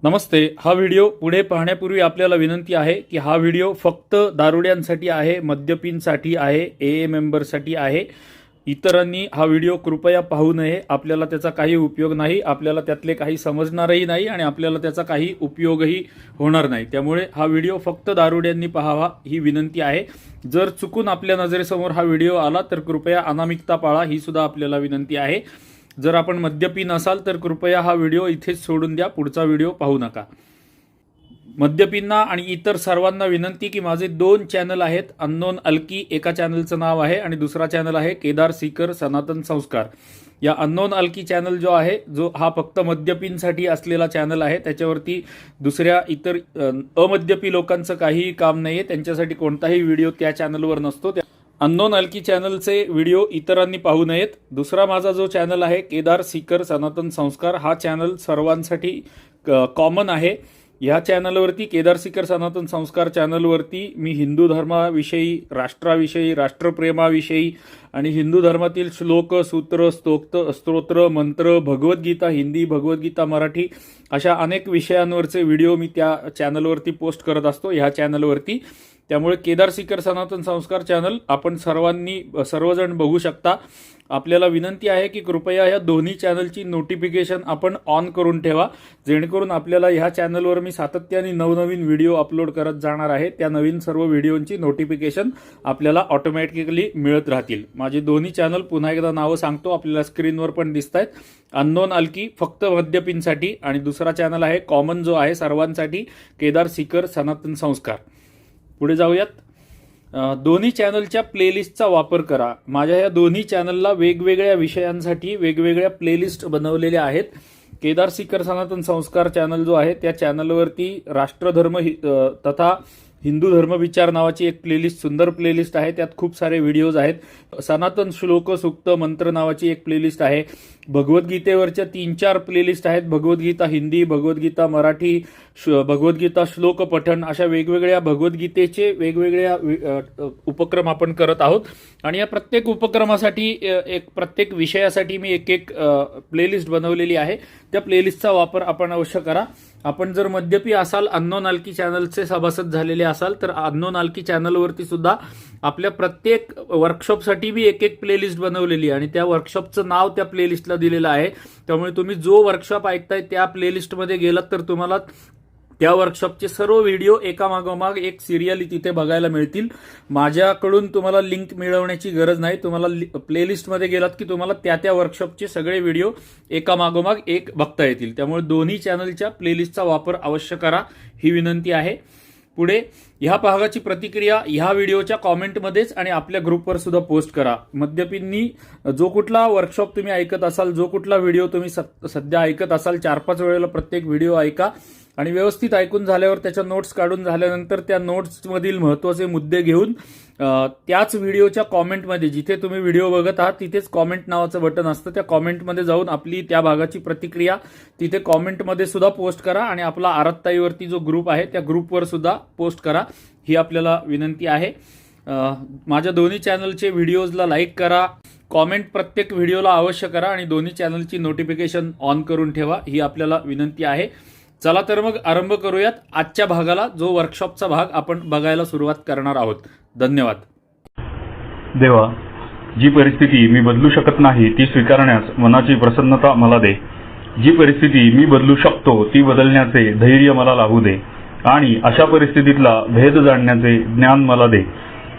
नमस्ते. हा व्हिडिओ पुढे पाहण्यापूर्वी आपल्याला विनंती आहे की हा व्हिडिओ फक्त दारुड्यांसाठी आहे, मद्यपींसाठी आहे, AA मेंबरसाठी आहे. इतरांनी हा व्हिडिओ कृपया पाहू नये. आपल्याला त्याचा काही उपयोग नाही, आपल्याला त्यातले काही समजणारही नाही आणि आपल्याला त्याचा काही उपयोगही होणार नाही. त्यामुळे हा व्हिडिओ फक्त दारुड्यांनी पाहावा ही विनंती आहे. जर चुकून आपल्या नजरेसमोर हा व्हिडिओ आला तर कृपया अनामिकता पाळा ही सुद्धा आपल्याला विनंती आहे. जर आपण मद्यपी नसाल तर कृपया हा व्हिडिओ इथेच सोडून द्या, पुढचा व्हिडिओ पाहू नका. मद्यपींना आणि इतर सर्वांना विनंती की माझे 2 चॅनल आहेत. अननोन अल्की एका चॅनलचं नाव आहे आणि दुसरा चॅनल आहे केदार सीकर सनातन संस्कार. या अननोन अल्की चॅनल जो आहे, जो हा फक्त मद्यपींसाठी असलेला चॅनल आहे, त्याच्यावरती दुसऱ्या इतर अमद्यपी लोकांचं काहीही काम नाहीये. त्यांच्यासाठी कोणताही व्हिडिओ त्या चॅनलवर नसतो. अननोन अल्की चॅनलचे व्हिडिओ इतरांनी पाहू नयेत. दुसरा माझा जो चॅनल आहे केदार सीकर सनातन संस्कार, हा चॅनल सर्वांसाठी कॉमन आहे. ह्या चॅनलवरती, केदार सीकर सनातन संस्कार चॅनलवरती मी हिंदू धर्माविषयी, राष्ट्राविषयी, राष्ट्रप्रेमाविषयी आणि हिंदू धर्मातील श्लोक, सूत्र, स्तोत्र, मंत्र, भगवद्गीता हिंदी, भगवद्गीता मराठी अशा अनेक विषयांवरचे व्हिडिओ मी त्या चॅनलवरती पोस्ट करत असतो ह्या चॅनलवरती. त्यामुळे केदार सीकर सनातन संस्कार चॅनल आपण सर्वजण बघू शकता. आपल्याला विनंती आहे की कृपया या दोन्ही चॅनलची नोटिफिकेशन आपण ऑन करून ठेवा, जेणेकरून आपल्याला ह्या चॅनलवर मी सातत्याने नवनवीन व्हिडिओ अपलोड करत जाणार आहे. त्या नवीन सर्व व्हिडिओंची नोटिफिकेशन आपल्याला ऑटोमॅटिकली मिळत राहतील. माझे दोन्ही चॅनल पुन्हा एकदा नावं सांगतो, आपल्याला स्क्रीनवर पण दिसत आहेत. अननोन अल्की फक्त मद्यपींसाठी आणि दुसरा चॅनल आहे कॉमन जो आहे सर्वांसाठी, केदार सीकर सनातन संस्कार. पुढे जाऊयात. दोन्ही चॅनलच्या प्लेलिस्टचा वापर करा. माझ्या या दोन्ही चॅनलला वेगवेगळ्या विषयांसाठी वेगवेगळ्या प्लेलिस्ट बनवलेल्या आहेत. केदार सीकर सनातन संस्कार चॅनल जो आहे त्या चॅनलवरती राष्ट्रधर्म तथा हिंदू धर्म विचार नावाची एक प्लेलिस्ट, सुंदर प्लेलिस्ट आहे. त्यात खूप सारे व्हिडिओज आहेत. सनातन श्लोक, सूक्त, मंत्र नावाची एक प्लेलिस्ट आहे. भगवद्गीतेवरच्या 3-4 प्लेलिस्ट आहेत. भगवद्गीता हिंदी, भगवद्गीता मराठी, भगवद्गीता श्लोक पठण अशा वेगवेगळ्या भगवद्गीतेचे वेगवेगळ्या उपक्रम आपण करत आहोत. आणि या प्रत्येक उपक्रमासाठी, प्रत्येक विषयासाठी मी एक प्लेलिस्ट बनवलेली आहे. त्या प्लेलिस्टचा वापर आपण अवश्य करा. आपण जर मद्यपी असाल, अननोन अल्की चॅनलचे सभासद झालेले असाल तर अननोन अल्की चॅनलवरती सुद्धा आपल्या प्रत्येक वर्कशॉपसाठी मी एक प्लेलिस्ट बनवलेली आहे आणि त्या वर्कशॉपचं नाव त्या प्लेलिस्टला दिलेलं आहे. त्यामुळे तुम्ही जो वर्कशॉप ऐकताय त्या प्लेलिस्टमध्ये गेलात तर तुम्हाला त्या वर्कशॉपचे सर्व व्हिडिओ एकामागोमाग एक सिरियली तिथे बघायला मिळतील. माझ्याकडून तुम्हाला लिंक मिळवण्याची गरज नाही. तुम्हाला प्लेलिस्टमध्ये गेलात की तुम्हाला त्या वर्कशॉपचे सगळे व्हिडिओ एकामागोमाग एक बघता येतील. त्यामुळे दोन्ही चॅनलच्या प्लेलिस्टचा वापर अवश्य करा ही विनंती आहे. पुढे ह्या भागाची प्रतिक्रिया ह्या व्हिडिओच्या कॉमेंटमध्येच आणि आपल्या ग्रुपवर सुद्धा पोस्ट करा. मद्यपींनी जो कुठला वर्कशॉप तुम्ही ऐकत असाल, जो कुठला व्हिडिओ तुम्ही सध्या ऐकत असाल, 4-5 वेळेला प्रत्येक व्हिडिओ ऐका आणि व्यवस्थित ऐकून झाल्यावर त्याच्या नोट्स काढून झाल्यानंतर त्या नोट्समधील महत्त्वाचे मुद्दे घेऊन त्याच व्हिडिओच्या कॉमेंटमध्ये, जिथे तुम्ही व्हिडिओ बघत आहात तिथेच कॉमेंट नावाचं बटन असतं, त्या कॉमेंटमध्ये जाऊन आपली त्या भागाची प्रतिक्रिया तिथे कॉमेंटमध्ये सुद्धा पोस्ट करा आणि आपला आरतताईवरती जो ग्रुप आहे त्या ग्रुपवर सुद्धा पोस्ट करा ही आपल्याला विनंती आहे. माझ्या दोन्ही चॅनलचे व्हिडिओजला लाईक करा, कॉमेंट प्रत्येक व्हिडिओला अवश्य करा आणि दोन्ही चॅनलची नोटिफिकेशन ऑन करून ठेवा ही आपल्याला विनंती आहे. चला तर मग आरंभ करूयात आजच्या भागाला, जो वर्कशॉपचा भाग आपण बघायला सुरुवात करणार आहोत. धन्यवाद. देवा, जी परिस्थिती मी बदलू शकत नाही ती स्वीकारण्यास मनाची प्रसन्नता मला दे. जी परिस्थिती मी बदलू शकतो ती बदलण्याचे धैर्य मला लाभू दे आणि अशा परिस्थितीतला भेद जाणण्याचे ज्ञान मला दे.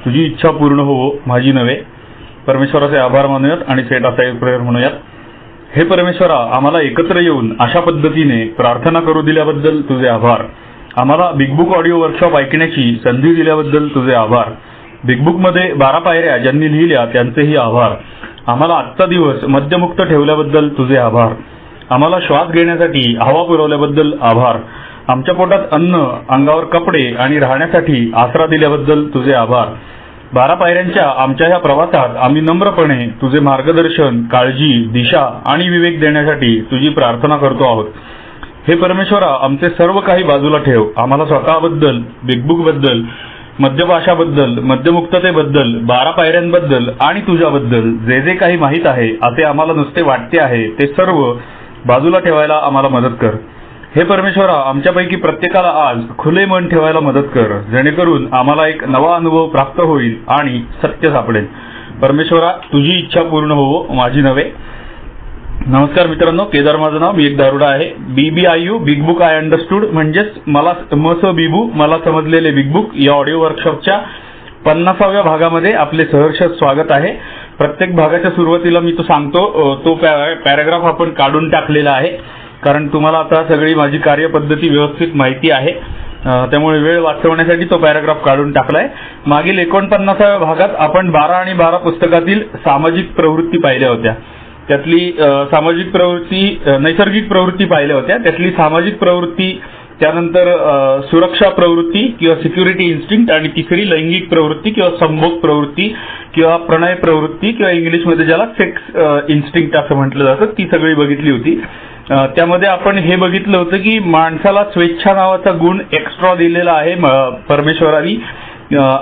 तुझी इच्छा पूर्ण हो, माझी नव्हे. परमेश्वराचे आभार मानूयात आणि सेट असाइड प्रेयर म्हणूयात. हे परमेश्वरा, आम्हाला एकत्र येऊन अशा पद्धतीने प्रार्थना करू दिल्याबद्दल तुझे आभार. आम्हाला बिग बुक ऑडिओ वर्कशॉप ऐकण्याची संधी दिल्याबद्दल तुझे आभार. बिग बुकमध्ये 12 पायऱ्या ज्यांनी लिहिल्या त्यांचेही आभार. आम्हाला आजचा दिवस मद्यमुक्त ठेवल्याबद्दल तुझे आभार. आम्हाला श्वास घेण्यासाठी हवा पुरवल्याबद्दल आभार. आमच्या पोटात अन्न, अंगावर कपडे आणि राहण्यासाठी आसरा दिल्याबद्दल तुझे आभार. 12 पायऱ्यांच्या आमच्या ह्या प्रवासात आम्ही नम्रपणे तुझे मार्गदर्शन, काळजी, दिशा आणि विवेक देण्यासाठी तुझी प्रार्थना करतो आहोत. हे परमेश्वरा, आमचे सर्व काही बाजूला ठेव. आम्हाला स्वतःबद्दल, बिग बुकबद्दल, मद्यपाशाबद्दल, मद्यमुक्ततेबद्दल, 12 पायऱ्यांबद्दल आणि तुझ्याबद्दल जे जे काही माहीत आहे, असे आम्हाला नुसते वाटते आहे ते सर्व बाजूला ठेवायला आम्हाला मदत कर. हे परमेश्वरा, आमच्यापैकी प्रत्येकाला आज खुले मन ठेवायला मदत कर, जेणेकरून आम्हाला एक नवा अनुभव प्राप्त होईल आणि सत्य सापडेल. परमेश्वरा, तुझी इच्छा पूर्ण होवो, माझी नव्हे. नमस्कार मित्रांनो, केदार माझं नाव. मी एक दारुडा आहे. BBIU big book I understood म्हणजेच मला बिबू मला समजलेले बिग बुक या ऑडिओ वर्कशॉपच्या 50व्या भागामध्ये आपले सहर्ष स्वागत आहे. प्रत्येक भागाच्या सुरुवातीला मी तो सांगतो, तो पॅराग्राफ आपण काढून टाकलेला आहे, कारण तुम्हाला आता सगळी माझी कार्यपद्धती व्यवस्थित माहिती आहे. त्यामुळे वेळ वाचवण्यासाठी तो पॅराग्राफ काढून टाकलाय. मागील 49व्या भागात आपण 12 आणि 12 पुस्तकातील सामाजिक प्रवृत्ती पाहिल्या होत्या. त्यातली सामाजिक प्रवृत्ती, नैसर्गिक प्रवृत्ती पाहिल्या होत्या. त्यातली सामाजिक प्रवृत्ती, त्यानंतर सुरक्षा प्रवृत्ती किंवा सिक्युरिटी इन्स्टिंक्ट, आणि तिसरी लैंगिक प्रवृत्ती किंवा संभोग प्रवृत्ती किंवा प्रणय प्रवृत्ती किंवा इंग्लिशमध्ये ज्याला सेक्स इन्स्टिंक्ट असं म्हटलं जातं, ती सगळी बघितली होती. त्यामध्ये आपण हे बघितलं होतं की माणसाला स्वेच्छा नावाचा गुण एक्स्ट्रा दिलेला आहे परमेश्वराने,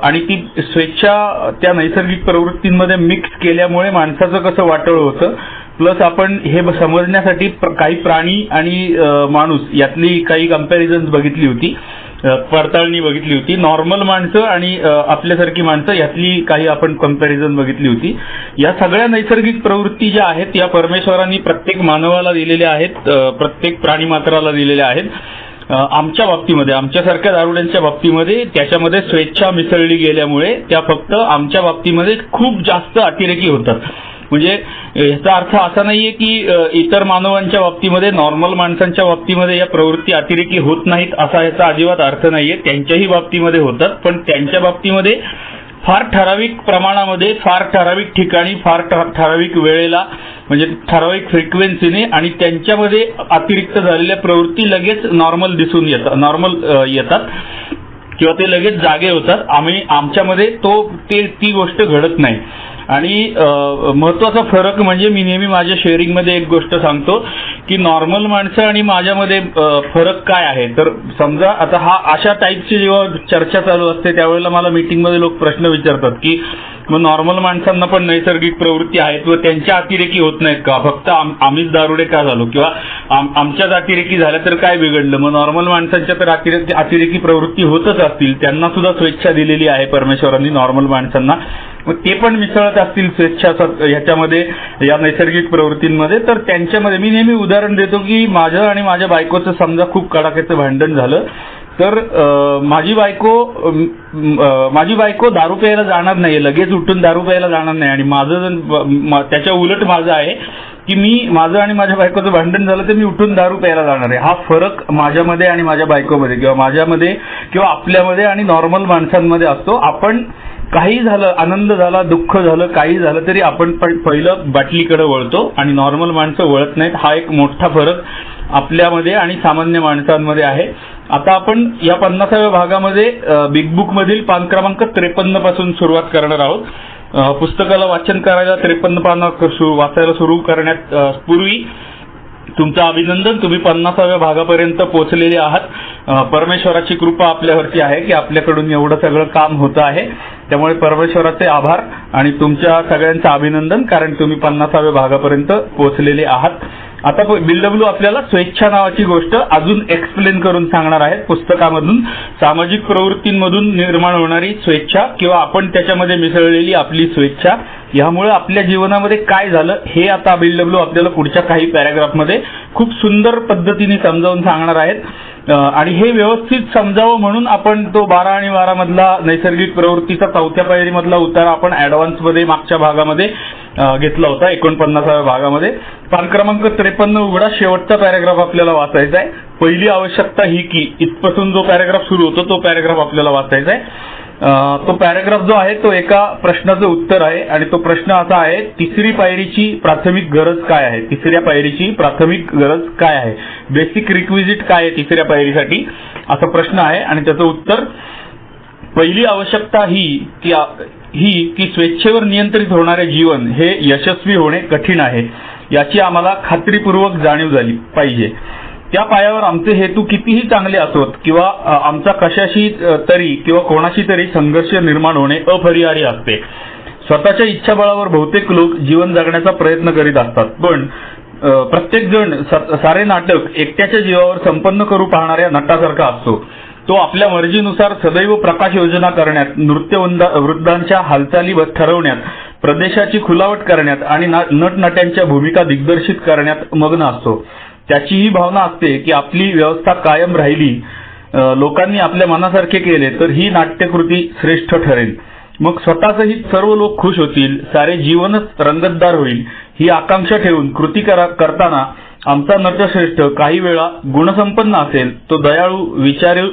आणि ती स्वेच्छा त्या नैसर्गिक प्रवृत्तींमध्ये मिक्स केल्यामुळे माणसाचं कसं वाटोळ होतं. प्लस आपण हे समजण्यासाठी काही प्राणी आणि माणूस यातली काही कंपॅरिझन्स बघितली होती, पडताळणी बघितली होती. नॉर्मल माणसं आणि आपल्यासारखी माणसं यातली काही आपण कंपॅरिझन बघितली होती. या सगळ्या नैसर्गिक प्रवृत्ती ज्या आहेत या परमेश्वरांनी प्रत्येक मानवाला दिलेल्या आहेत, प्रत्येक प्राणीमात्राला दिलेल्या आहेत. आमच्या बाबतीमध्ये, आमच्यासारख्या दारुड्यांच्या बाबतीमध्ये त्याच्यामध्ये स्वेच्छा मिसळली गेल्यामुळे त्या फक्त आमच्या बाबतीमध्ये खूप जास्त अतिरेकी होतात. म्हणजे याचा अर्थ असा नाहीये की इतर मानवांच्या बाबतीमध्ये, नॉर्मल माणसांच्या बाबतीमध्ये या प्रवृत्ती अतिरेकी होत नाहीत असा याचा अजिबात अर्थ नाहीये. त्यांच्याही बाबतीमध्ये होतात, पण त्यांच्या बाबतीमध्ये फार ठराविक प्रमाणामध्ये, फार ठराविक ठिकाणी, फार ठराविक वेळेला, म्हणजे ठराविक फ्रिक्वेन्सीने, आणि त्यांच्यामध्ये अतिरिक्त झालेल्या प्रवृत्ती लगेच नॉर्मल दिसून येतात किंवा ते लगेच जागे होतात. आमच्यामध्ये ती गोष्ट घडत नाही. आणि महत्वाचा फरक म्हणजे मी नेहमी माझ्या शेअरिंगमध्ये एक गोष्ट सांगतो की नॉर्मल माणसं आणि माझ्यामध्ये फरक काय आहे. तर समजा आता अशा टाईपची जेव्हा चर्चा चालू असते त्यावेळेला मला मीटिंगमध्ये लोक प्रश्न विचारतात की मग नॉर्मल माणसांना पण नैसर्गिक प्रवृत्ती आहेत व त्यांच्या अतिरेकी होत नाहीत का, फक्त आम्हीच दारुडे का झालो, किंवा आमच्याच अतिरेकी झाल्या तर काय बिघडलं, मग नॉर्मल माणसांच्या तर अतिरेकी प्रवृत्ती होतच असतील, त्यांना सुद्धा स्वेच्छा दिलेली आहे परमेश्वरांनी नॉर्मल माणसांना, मग ते पण मिसळत असतील स्वेच्छा ह्याच्यामध्ये, या नैसर्गिक प्रवृत्तींमध्ये. तर त्यांच्यामध्ये मी नेहमी उदाहरण देतो की माझं आणि माझ्या बायकोचं समजा खूप कडाक्याचं भांडण झालं, तर माझी बायको दारू प्यायला जाणार नाही, लगेच उठून दारू प्यायला जाणार नाही. आणि माझं त्याच्या उलट माझं आहे की माझं आणि माझ्या बायकोचं भांडण झालं तर मी उठून दारू प्यायला जाणार आहे. हा फरक माझ्यामध्ये आणि माझ्या बायकोमध्ये किंवा माझ्यामध्ये किंवा आपल्यामध्ये आणि नॉर्मल माणसांमध्ये असतो. आपण काही झालं, आनंद झाला, दुःख झालं, काही झालं तरी आपण पहिलं बाटलीकडे वळतो आणि नॉर्मल माणसं वळत नाहीत. हा एक मोठा फरक आपल्यामध्ये आणि सामान्य माणसांमध्ये आहे. आता आपण या 50व्या भागामध्ये बिग बुक मधील पान क्रमांक 53 पासून सुरुवात करणार आहोत. पुस्तकाला वाचन करायला 53 पानं वाचायला सुरू करण्यात पूर्वी तुमचं अभिनंदन, तुम्ही 50व्या भागापर्यंत पोहोचलेले आहात. परमेश्वराची कृपा आपल्यावरती आहे की आपल्याकडून एवढं सगळं काम होतं आहे. त्यामुळे परमेश्वराचे आभार आणि तुमच्या सगळ्यांचं अभिनंदन, कारण तुम्ही 50व्या भागापर्यंत पोहोचलेले आहात. आता बिलडब्ल्यू आपल्याला स्वेच्छा नावाची गोष्ट अजून एक्सप्लेन करून सांगणार आहेत पुस्तकामधून. सामाजिक प्रवृत्तींमधून निर्माण होणारी स्वेच्छा किंवा आपण त्याच्यामध्ये मिसळलेली आपली स्वेच्छा, यामुळे आपल्या जीवनामध्ये काय झालं हे आता बिलडब्ल्यू आपल्याला पुढच्या काही पॅराग्राफमध्ये खूप सुंदर पद्धतीने समजावून सांगणार आहेत. आणि हे व्यवस्थित समजावं म्हणून आपण तो 12 आणि 12 मधला नैसर्गिक प्रवृत्तीचा 4थ्या पायरीमधला उतारा आपण ऍडव्हान्समध्ये मागच्या भागामध्ये घेतला होता. 49व्या भागामध्ये पान क्रमांक 53 उघडा, शेवटचा पॅराग्राफ आपल्याला वाचायचा आहे. पहिली आवश्यकता ही की इथपासून जो पॅराग्राफ सुरू होतो तो पॅराग्राफ आपल्याला वाचायचा आहे. तो पॅराग्राफ जो आहे तो एका प्रश्नाचं उत्तर आहे आणि तो प्रश्न असा आहे, तिसरी पायरीची प्राथमिक गरज काय आहे. तिसऱ्या पायरीची प्राथमिक गरज काय आहे, बेसिक रिक्विजिट काय आहे तिसऱ्या पायरीसाठी, असा प्रश्न आहे. आणि त्याचं उत्तर, पहिली आवश्यकता ही की स्वेच्छेवर नियंत्रित होणारे जीवन हे यशस्वी होणे कठीण आहे, याची आम्हाला खात्रीपूर्वक जाणीव झाली पाहिजे. त्या पायावर आमचे हेतू कितीही चांगले असोत किंवा आमचा कशाशी तरी किंवा कोणाशी तरी संघर्ष निर्माण होणे अपरिहार्य असते. स्वतःच्या इच्छाबळावर बहुतेक लोक जीवन जगण्याचा प्रयत्न करीत असतात, पण प्रत्येक जण सारे नाटक एकट्याच्या जीवावर संपन्न करू पाहणाऱ्या नटासारखा असतो. तो आपल्या मर्जीनुसार सदैव प्रकाश योजना करण्यात, वृद्धांच्या हालचाली ठरवण्यात, प्रदेशाची खुलावट करण्यात आणि नटनट्यांच्या भूमिका दिग्दर्शित करण्यात मग्न असतो. त्याची ही भावना असते की आपली व्यवस्था कायम राहिली, लोकांनी आपल्या मनासारखे केले तर ही नाट्यकृती श्रेष्ठ ठरेल. मग स्वतःसहित सर्व लोक खुश होतील, सारे जीवनच रंगतदार होईल ही आकांक्षा ठेवून कृती करताना आमचा नटश्रेष्ठ काही वेळा गुणसंपन्न असेल, तो दयाळू,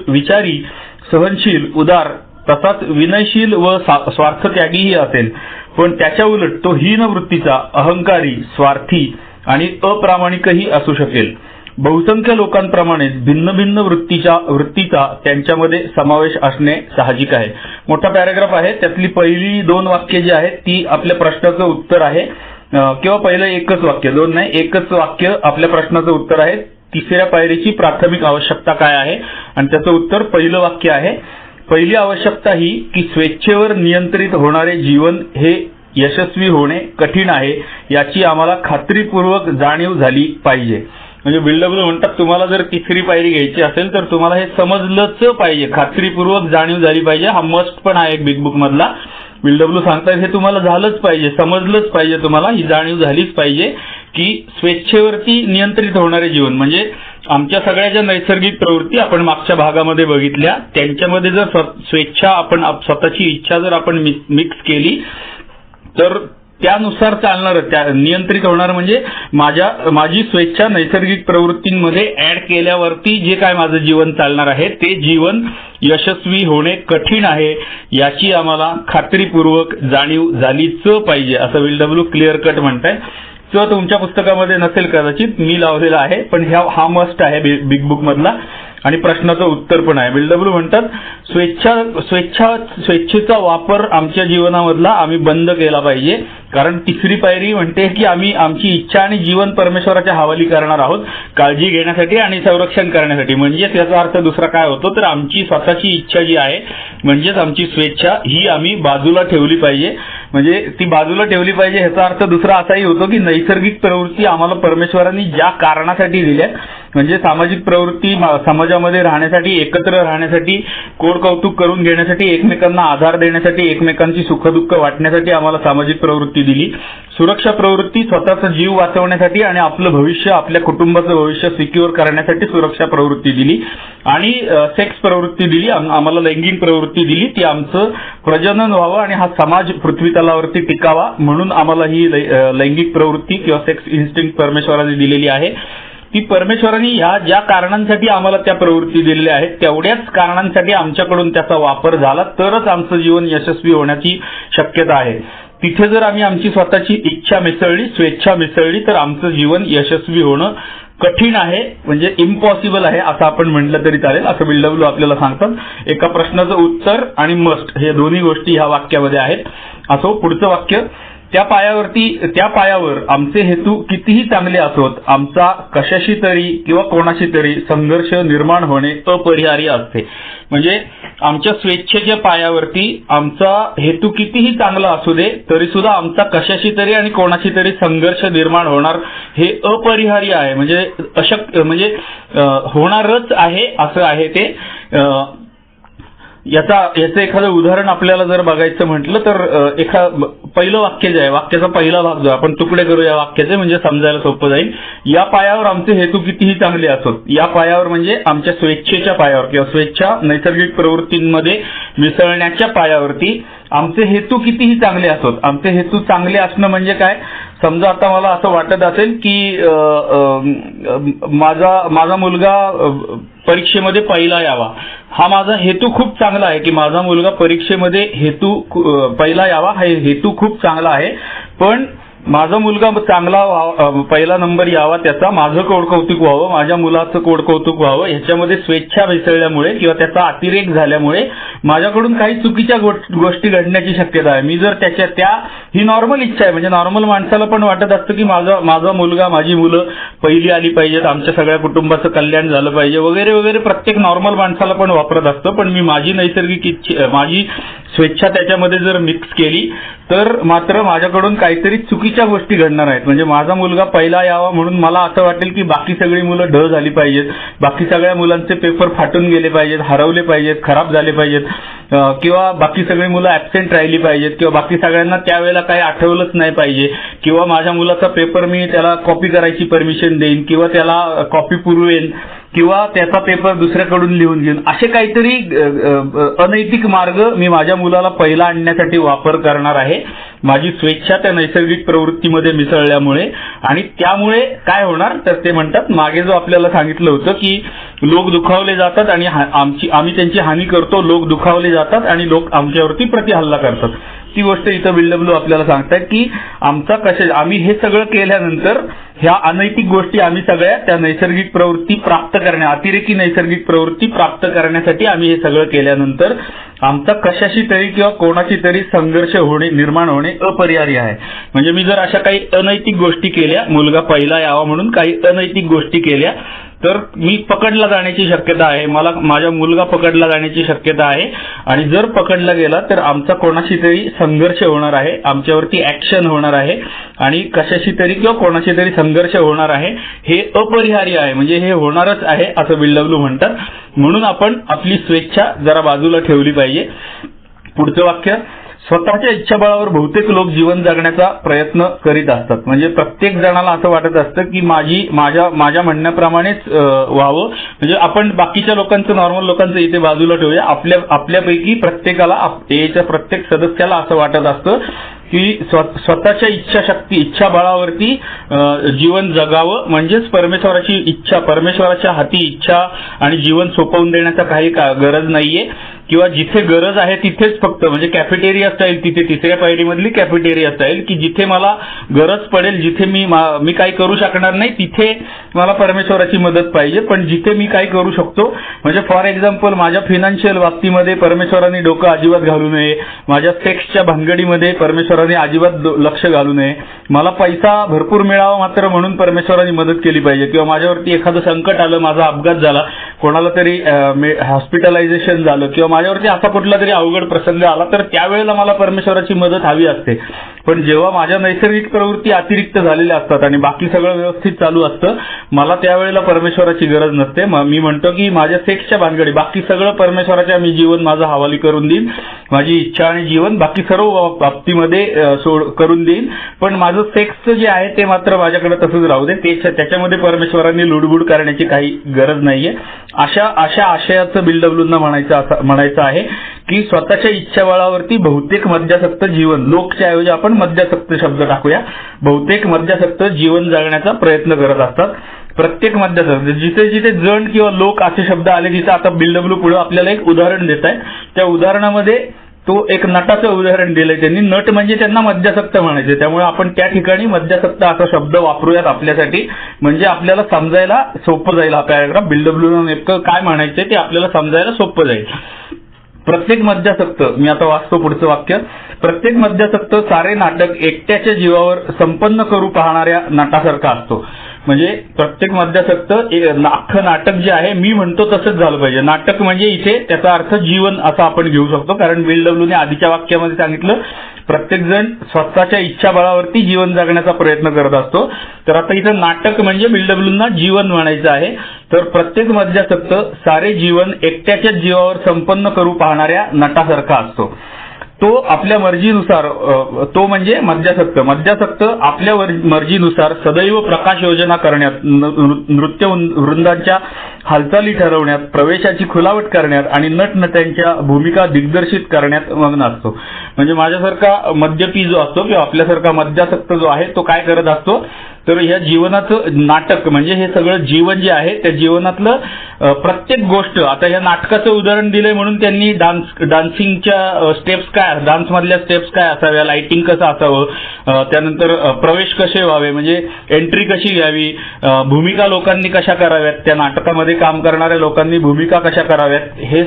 विचारी, सहनशील, उदार, तसाच विनयशील व स्वार्थत्यागीही असेल. पण त्याच्या उलट तो हीन वृत्तीचा, अहंकारी, स्वार्थी आणि अप्रामाणिकही असू शकेल. बहुसंख्य लोकांप्रमाणेच भिन्न भिन्न वृत्तीचा त्यांच्यामध्ये समावेश असणे साहजिक आहे. मोठा पॅराग्राफ आहे, त्यातली पहिली 2 वाक्य जी आहेत ती आपल्या प्रश्नाचं उत्तर आहे, किंवा पहिलं एकच वाक्य, 2 नाही, एकच वाक्य आपल्या प्रश्नाचं उत्तर आहे. तिसऱ्या पायरीची प्राथमिक आवश्यकता काय आहे आणि त्याचं उत्तर पहिलं वाक्य आहे. पहिली आवश्यकता ही की स्वेच्छेवर नियंत्रित होणारे जीवन हे यशस्वी होणे कठीण आहे याची आम्हाला खात्रीपूर्वक जाणीव झाली पाहिजे. म्हणजे बिल्डब्ल्यू म्हणतात तुम्हाला जर तिसरी पायरी घ्यायची असेल तर तुम्हाला हे समजलंच पाहिजे, खात्रीपूर्वक जाणीव झाली पाहिजे. हा मस्ट पण आहे बिग बुक मधला. बिल्डब्ल्यू सांगतात हे तुम्हाला झालंच पाहिजे, समजलंच पाहिजे, तुम्हाला ही जाणीव झालीच पाहिजे की स्वेच्छेवरती नियंत्रित होणारे जीवन म्हणजे आमच्या सगळ्या नैसर्गिक प्रवृत्ती आपण मागच्या भागामध्ये बघितल्या, त्यांच्यामध्ये जर स्वेच्छा आपण स्वतःची इच्छा जर आपण मिक्स केली तर त्यानुसार चालणार, नियंत्रित होणार म्हणजे माझी स्वेच्छा नैसर्गिक प्रवृत्तींमध्ये ऍड केल्यावरती जे काय माझं जीवन चालणार आहे ते जीवन यशस्वी होणे कठीण आहे याची आम्हाला खात्रीपूर्वक जाणीव झालीच पाहिजे असं बिल्डब्ल्यू क्लिअर कट म्हणताय. तर तुमच्या पुस्तकामध्ये नसेल कदाचित, मी लावलेला आहे, पण हा मस्ट आहे बिग बुक मधला आणि प्रश्नाचं उत्तर पण आहे. बिल्डब्ल्यू म्हणतात स्वेच्छेचा वापर आमच्या जीवनामधला आम्ही बंद केला पाहिजे, कारण तिसरी पायरी म्हणते की आम्ही आमची इच्छा आणि जीवन परमेश्वराच्या हवाली करणार आहोत काळजी घेण्यासाठी आणि संरक्षण करण्यासाठी. म्हणजे त्याचा अर्थ दुसरा काय होतो तर आमची स्वतःची इच्छा जी आहे म्हणजेच आमची स्वेच्छा ही आम्ही बाजूला ठेवली पाहिजे. म्हणजे ती बाजूला ठेवली पाहिजे ह्याचा अर्थ दुसरा असाही होतो की नैसर्गिक प्रवृत्ती आम्हाला परमेश्वरांनी ज्या कारणासाठी दिल्या म्हणजे सामाजिक प्रवृत्ती, समाजामध्ये राहण्यासाठी, एकत्र राहण्यासाठी, कोड कौतुक करून घेण्यासाठी, एकमेकांना आधार देण्यासाठी, एकमेकांची सुखदुःख वाटण्यासाठी आम्हाला सामाजिक प्रवृत्ती दिली. सुरक्षा प्रवृत्ती स्वतःचा जीव वाचवण्यासाठी आणि आपलं भविष्य, आपल्या कुटुंबाचं भविष्य सिक्युअर करण्यासाठी सुरक्षा प्रवृत्ती दिली. आणि सेक्स प्रवृत्ती दिली, आम्हाला लैंगिक प्रवृत्ती दिली, ती आमचं प्रजनन व्हावं आणि हा समाज पृथ्वी तलावरती टिकावा म्हणून आम्हाला ही लैंगिक प्रवृत्ती किंवा सेक्स इन्स्टिंक्ट परमेश्वराने दिलेली आहे. ती परमेश्वरांनी ह्या ज्या कारणांसाठी आम्हाला त्या प्रवृत्ती दिलेल्या आहेत तेवढ्याच कारणांसाठी आमच्याकडून त्याचा वापर झाला तरच आमचं जीवन यशस्वी होण्याची शक्यता आहे. तिथे जर आम्ही आमची स्वतःची इच्छा मिसळली, स्वेच्छा मिसळली तर आमचं जीवन यशस्वी होणं कठीण आहे, म्हणजे इम्पॉसिबल आहे असं आपण म्हटलं तरी चालेल असं बिल्डब्ल्यू आपल्याला सांगतात. एका प्रश्नाचं उत्तर आणि मस्ट हे दोन्ही गोष्टी ह्या वाक्यामध्ये आहेत. असो, पुढचं वाक्य, त्या पायावर आमचे हेतू कितीही चांगले असोत आमचा कशाशी तरी किंवा कोणाशी तरी संघर्ष निर्माण होणे अपरिहार्य असते. म्हणजे आमच्या स्वेच्छेच्या पायावरती आमचा हेतू कितीही चांगला असू दे तरी सुद्धा आमचा कशाशी तरी आणि कोणाशी तरी संघर्ष निर्माण होणार हे अपरिहार्य आहे. म्हणजे अशक्य, म्हणजे होणारच आहे असं आहे ते. याचं एखादं उदाहरण आपल्याला जर बघायचं म्हटलं तर पहिलं वाक्य जे आहे, वाक्याचा पहिला भाग जो आपण तुकडे करू या वाक्याचे म्हणजे समजायला सोपं जाईल. या पायावर आमचे हेतू कितीही चांगले असोत, या पायावर म्हणजे आमच्या स्वेच्छेच्या पायावर किंवा स्वेच्छा नैसर्गिक प्रवृत्तींमध्ये मिसळण्याच्या पायावरती आमचे हेतू कितीही चांगले असोत. आमचे हेतू चांगले असणं म्हणजे काय, समजा आता मला असं वाटत असेल की माझा मुलगा परीक्षेमध्ये पहिला यावा, हा माझा हेतू खूप चांगला आहे की माझा मुलगा परीक्षेमध्ये पहिला यावा, हा हेतू खूप चांगला आहे. पण माझा मुलगा चांगला पहिला नंबर यावा, त्याचा माझं कोडकौतुक व्हावं, माझ्या मुलाचं कोडकौतुक व्हावं, ह्याच्यामध्ये स्वेच्छा मिसळल्यामुळे किंवा त्याचा अतिरेक झाल्यामुळे माझ्याकडून काही चुकीच्या गोष्टी घडण्याची शक्यता आहे. मी जर ही नॉर्मल इच्छा आहे, म्हणजे नॉर्मल माणसाला पण वाटत असतं की माझा मुलगा, माझी मुलं पहिली आली पाहिजेत, आमच्या सगळ्या कुटुंबाचं कल्याण झालं पाहिजे वगैरे वगैरे, प्रत्येक नॉर्मल माणसाला पण वापरत असतं. पण मी माझी नैसर्गिक इच्छा, माझी स्वेच्छा त्याच्यामध्ये जर मिक्स केली तर मात्र माझ्याकडून काहीतरी चुकीची चुकीच्या गोष्टी घडणार आहेत. म्हणजे माझा मुलगा पहिला यावा म्हणून मला असं वाटेल की बाकी सगळी मुलं ढ झाली पाहिजेत, बाकी सगळ्या मुलांचे पेपर फाटून गेले पाहिजेत, हरवले पाहिजेत, खराब झाले पाहिजेत, किंवा बाकी सगळी मुलं ऍबसेंट राहिली पाहिजेत, किंवा बाकी सगळ्यांना त्यावेळेला काही आठवलंच नाही पाहिजे, किंवा माझ्या मुलाचा पेपर मी त्याला कॉपी करायची परमिशन देईन, किंवा त्याला कॉपी पुरवेन, किंवा त्याचा पेपर दुसऱ्याकडून लिहून घेऊन, असे काहीतरी अनैतिक मार्ग मी माझ्या मुलाला पहिला आणण्यासाठी वापर करणार आहे. माझी स्वेच्छा त्या नैसर्गिक प्रवृत्तीमध्ये मिसळल्यामुळे. आणि त्यामुळे काय होणार तर ते म्हणतात, मागे जो आपल्याला सांगितलं होतं की लोक दुखावले जातात आणि आम्ही त्यांची हानी करतो, लोक दुखावले जातात आणि लोक आमच्यावरती प्रतिहल्ला करतात. ती गोष्ट इथं BW आपल्याला सांगतायत की आम्ही हे सगळं केल्यानंतर ह्या अनैतिक गोष्टी आम्ही सगळ्या त्या नैसर्गिक प्रवृत्ती प्राप्त अतिरेकी नैसर्गिक प्रवृत्ती प्राप्त करण्यासाठी आम्ही हे सगळं केल्यानंतर आमचा कशाशी तरी किंवा कोणाशी तरी संघर्ष निर्माण होणे अपरिहार्य आहे. म्हणजे मी जर अशा काही अनैतिक गोष्टी केल्या, मुलगा पहिला यावा म्हणून काही अनैतिक गोष्टी केल्या, तर मी पकडला जाण्याची शक्यता आहे, माझा मुलगा पकडला जाण्याची शक्यता आहे. आणि जर पकडला गेला तर आमचा कोणाशी तरी संघर्ष होणार आहे, आमच्यावरती ऍक्शन होणार आहे आणि कशाशी तरी किंवा कोणाशी तरी संघर्ष होणार आहे. हे अपरिहार्य आहे, म्हणजे हे होणारच आहे असं BW म्हणतात. म्हणून आपण आपली स्वेच्छा जरा बाजूला ठेवली पाहिजे. पुढचं वाक्य, स्वतःच्या इच्छाबळावर बहुतेक लोक जीवन जगण्याचा प्रयत्न करीत असतात. म्हणजे प्रत्येक जणाला असं वाटत असतं की माझ्या म्हणण्याप्रमाणेच व्हावं. म्हणजे आपण बाकीच्या लोकांचं, नॉर्मल लोकांचं इथे बाजूला ठेवूया, आपल्यापैकी प्रत्येकाला, एच्या प्रत्येक सदस्याला असं वाटत असतं की स्वतःच्या इच्छाबळावरती जीवन जगावं, म्हणजेच परमेश्वराची इच्छा, परमेश्वराच्या हाती इच्छा आणि जीवन सोपवून देण्याचा काही गरज नाहीये. किंवा जिथे गरज आहे तिथेच फक्त, म्हणजे कॅफेटेरिया स्टाईल, तिथे तिसऱ्या पायरीमधली कॅफेटेरिया स्टाईल, की जिथे मला गरज पडेल, जिथे मी काही करू शकणार नाही तिथे मला परमेश्वराची मदत पाहिजे. पण जिथे मी काही करू शकतो, म्हणजे फॉर एक्झाम्पल माझ्या फायनान्शियल बाबतीमध्ये परमेश्वरांनी डोकं अजिबात घालू नये, माझ्या सेक्सच्या भानगडीमध्ये परमेश्वरांनी अजिबात लक्ष घालू नये, मला पैसा भरपूर मिळावा मात्र म्हणून परमेश्वरांनी मदत केली पाहिजे, किंवा माझ्यावरती एखादं संकट आलं, माझा अपघात झाला, कोणाला तरी हॉस्पिटलायझेशन झालं, किंवा माझ्यावरती असा कुठला तरी अवघड प्रसंग आला, तर त्यावेळेला मला परमेश्वराची मदत हवी असते. पण जेव्हा माझ्या नैसर्गिक प्रवृत्ती अतिरिक्त झालेल्या असतात आणि बाकी सगळं व्यवस्थित चालू असतं, मला त्यावेळेला परमेश्वराची गरज नसते. मी म्हणतो की माझ्या सेक्सच्या भानगडी बाकी सगळं परमेश्वराच्या मी जीवन माझं हवाली करून देईन, माझी इच्छा आणि जीवन बाकी सर्व बाबतीमध्ये करून देईन, पण माझं सेक्सचं जे आहे ते मात्र माझ्याकडे तसंच राहू दे, त्याच्यामध्ये परमेश्वरांनी लुडबुड करण्याची काही गरज नाहीये. अशा आशयाचं BW म्हणायचं आहे की स्वतःच्या इच्छाबळावरती बहुतेक मद्यासक्त जीवन, लोकच्या ऐवजी आपण मद्यासक्त शब्द टाकूया, बहुतेक मद्यासक्त जीवन जगण्याचा प्रयत्न करत असतात. प्रत्येक मद्यासक्त, जिथे जिथे जण किंवा लोक असे शब्द आले, तिथे आता BW पुढे आपल्याला एक उदाहरण देत आहे. त्या उदाहरणामध्ये तो एक नटाचं उदाहरण दिलंय त्यांनी. नट म्हणजे त्यांना मद्यासक्त म्हणायचे, त्यामुळे आपण त्या ठिकाणी मद्यासक्त असा शब्द वापरूयात आपल्यासाठी, म्हणजे आपल्याला समजायला सोपं जाईल. हा पॅराग्राफ BW नेमकं काय म्हणायचंय ते आपल्याला समजायला सोपं जाईल. प्रत्येक मद्यासक्त, मी आता वाचतो पुढचं वाक्य, प्रत्येक मद्यासक्त सारे नाटक एकट्याच्या जीवावर संपन्न करू पाहणाऱ्या नटासारखा असतो. म्हणजे प्रत्येक मद्यासक्त अख्खं नाटक जे आहे, मी म्हणतो तसंच झालं पाहिजे. नाटक म्हणजे इथे त्याचा अर्थ जीवन असा आपण घेऊ शकतो, कारण BW ने आधीच्या वाक्यामध्ये सांगितलं प्रत्येक जण स्वतःच्या इच्छाबळावरती जीवन जगण्याचा प्रयत्न करत असतो. तर आता इथं नाटक म्हणजे BW जीवन म्हणायचं आहे. तर प्रत्येक मद्यासक्त सारे जीवन एकट्याच्या जीवावर संपन्न करू पाहणाऱ्या नटासारखा असतो. तो आपल्या मर्जीनुसार, तो म्हणजे मद्यासक्त आपल्या मर्जीनुसार सदैव प्रकाश योजना करण्यात, नृत्य वृंदांच्या हालचाली ठरवण्यात, प्रवेशाची खुलावट करण्यात आणि नटनट्यांच्या भूमिका दिग्दर्शित करण्यात मग्न असतो. म्हणजे माझ्यासारखा मद्यपी जो असतो किंवा आपल्यासारखा मद्यासक्त जो आहे तो काय करत असतो, तर ह्या जीवनाचं नाटक म्हणजे हे सगळं जीवन जे आहे त्या जीवनातलं प्रत्येक गोष्ट, आता या नाटकाचं उदाहरण दिलंय म्हणून त्यांनी डान्सिंगच्या स्टेप्स काय, डान्स मधल्या स्टेप्स काय असाव्या, लाइटिंग कसं असावं, त्यानंतर प्रवेश कसे व्हावे, म्हणजे एंट्री कशी घ्यावी, भूमिका लोकांनी कशा कराव्यात, त्या नाटकामध्ये काम करणाऱ्या लोकांनी भूमिका कशा कराव्यात, हे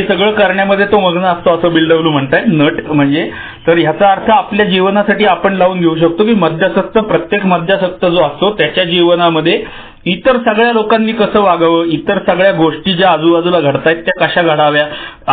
सगळं करण्यामध्ये तो मग्न असतो असं BW म्हणताय. नट म्हणजे तर ह्याचा अर्थ आपल्या जीवनासाठी आपण लावून घेऊ शकतो की मद्यासक्त, प्रत्येक मद्यासक्त जो असतो त्याच्या जीवनामध्ये इतर सगळ्या लोकांनी कसं वागावं, इतर सगळ्या गोष्टी ज्या आजूबाजूला घडतायत त्या कशा घडाव्या,